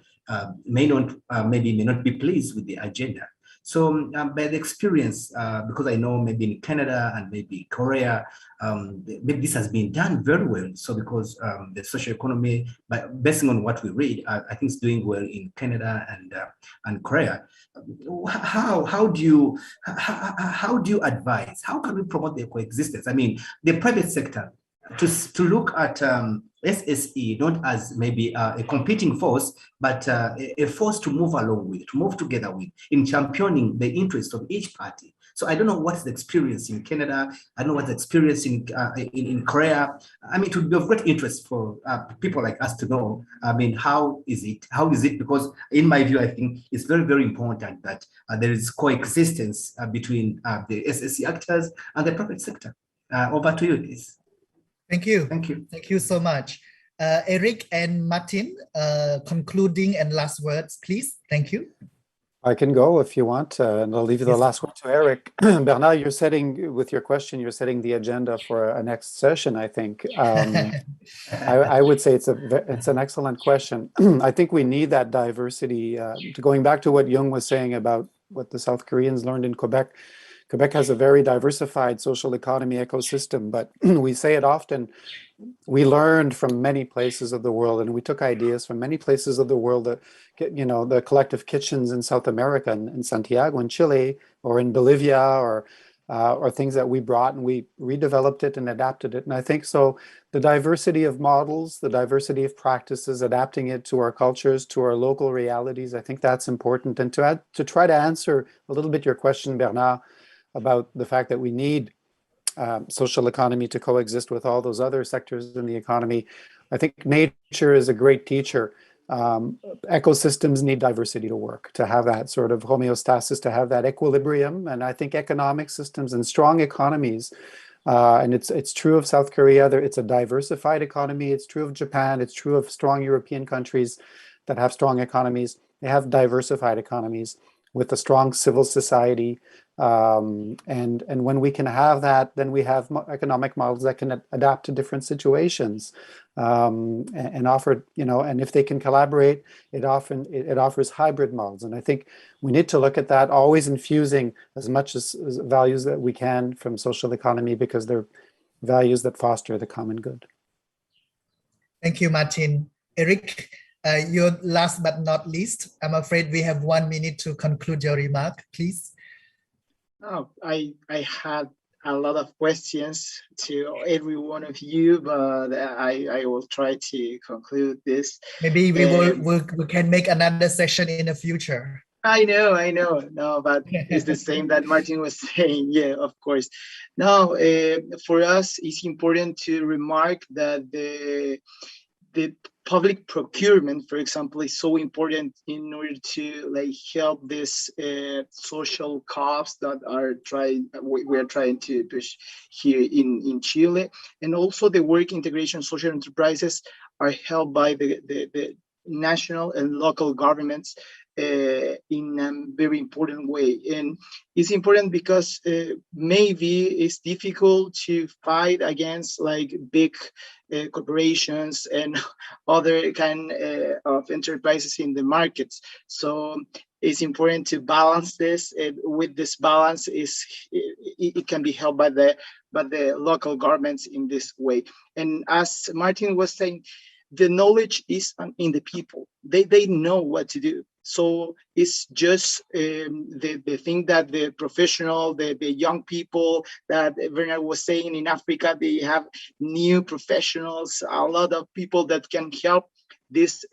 may not be pleased with the agenda. So by the experience, because I know maybe in Canada and maybe Korea, maybe this has been done very well. So because the social economy, based on what we read, I think it's doing well in Canada and Korea. How do you advise? How can we promote their coexistence? The private sector to look at SSE not as maybe a competing force, but a force to move along with, to move together with, in championing the interests of each party. So I don't know what's the experience in Canada. I don't know what's the experience in Korea. It would be of great interest for people like us to know. How is it? Because in my view, I think it's very, very important that there is coexistence between the SSE actors and the private sector. Over to you, please. Thank you. Thank you. Thank you so much. Eric and Martin, concluding and last words, please. Thank you. I can go if you want, and I'll leave the Yes. last one to Eric. Bernard, you're setting, with your question, you're setting the agenda for a next session, I think. I would say it's an excellent question. I think we need that diversity. Going back to what Jung was saying about what the South Koreans learned in Quebec, Quebec has a very diversified social economy ecosystem, but we say it often, we learned from many places of the world, and we took ideas from many places of the world that, you know, the collective kitchens in South America, in Santiago, in Chile, or in Bolivia, or things that we brought, and we redeveloped it and adapted it. And I think so, the diversity of models, the diversity of practices, adapting it to our cultures, to our local realities, I think that's important. And to try to answer a little bit your question, Bernard, about the fact that we need social economy to coexist with all those other sectors in the economy. I think nature is a great teacher. Ecosystems need diversity to work, to have that sort of homeostasis, to have that equilibrium. And I think economic systems and strong economies, and it's true of South Korea, it's a diversified economy. It's true of Japan. It's true of strong European countries that have strong economies. They have diversified economies with a strong civil society. And when we can have that, then we have economic models that can adapt to different situations, and offer, you know, and if they can collaborate, it offers hybrid models. And I think we need to look at that, always infusing as much as values that we can from social economy, because they're values that foster the common good. Thank you, Martin. Eric, your last but not least, I'm afraid we have 1 minute to conclude your remark, please. Oh, I had a lot of questions to every one of you, but I will try to conclude this. Maybe we can make another session in the future. I know. No, but it's the same that Martin was saying. Yeah, of course. Now, for us, it's important to remark that the public procurement, for example, is so important in order to help this social cause that we are trying to push here in Chile. And also the work integration social enterprises are helped by the national and local governments in a very important way. And it's important because maybe it's difficult to fight against big corporations and other kind of enterprises in the markets. So it's important to balance this, and with this balance it can be helped by the local governments in this way. And as Martin was saying, the knowledge is in the people. They know what to do. So it's just the thing that the professional, the young people that Bernard was saying in Africa, they have new professionals, a lot of people that can help this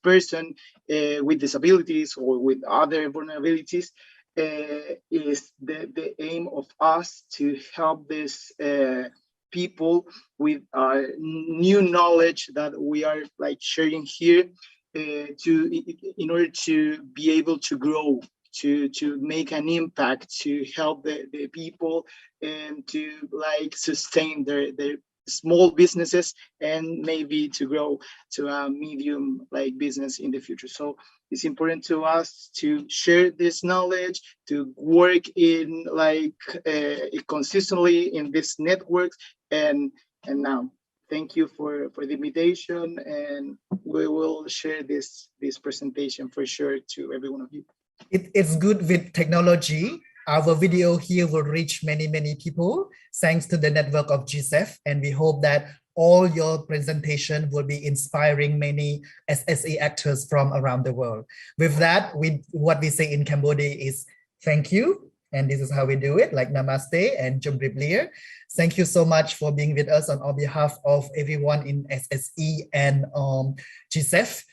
person with disabilities or with other vulnerabilities. Is the aim of us to help this people with our new knowledge that we are sharing here, in order to be able to grow, to make an impact, to help the people, and to sustain their small businesses, and maybe to grow to a medium business in the future. So it's important to us to share this knowledge, to work in consistently in this networks. And now, thank you for the invitation, and we will share this presentation for sure to every one of you. It's good with technology. Our video here will reach many people thanks to the network of GSEF, and we hope that all your presentation will be inspiring many SSE actors from around the world. With that, what we say in Cambodia is thank you. And this is how we do it, namaste and Jumrip Lir. Thank you so much for being with us on behalf of everyone in SSE and GSEF.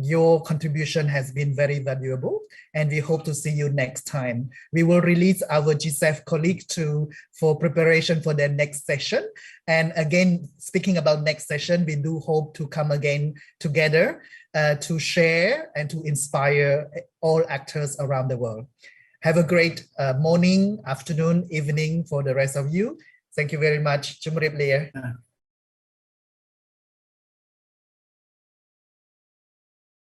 Your contribution has been very valuable, and we hope to see you next time. We will release our GSEF colleague for preparation for their next session. And again, speaking about next session, we do hope to come again together to share and to inspire all actors around the world. Have a great morning, afternoon, evening for the rest of you. Thank you very much. Jumrip Lir.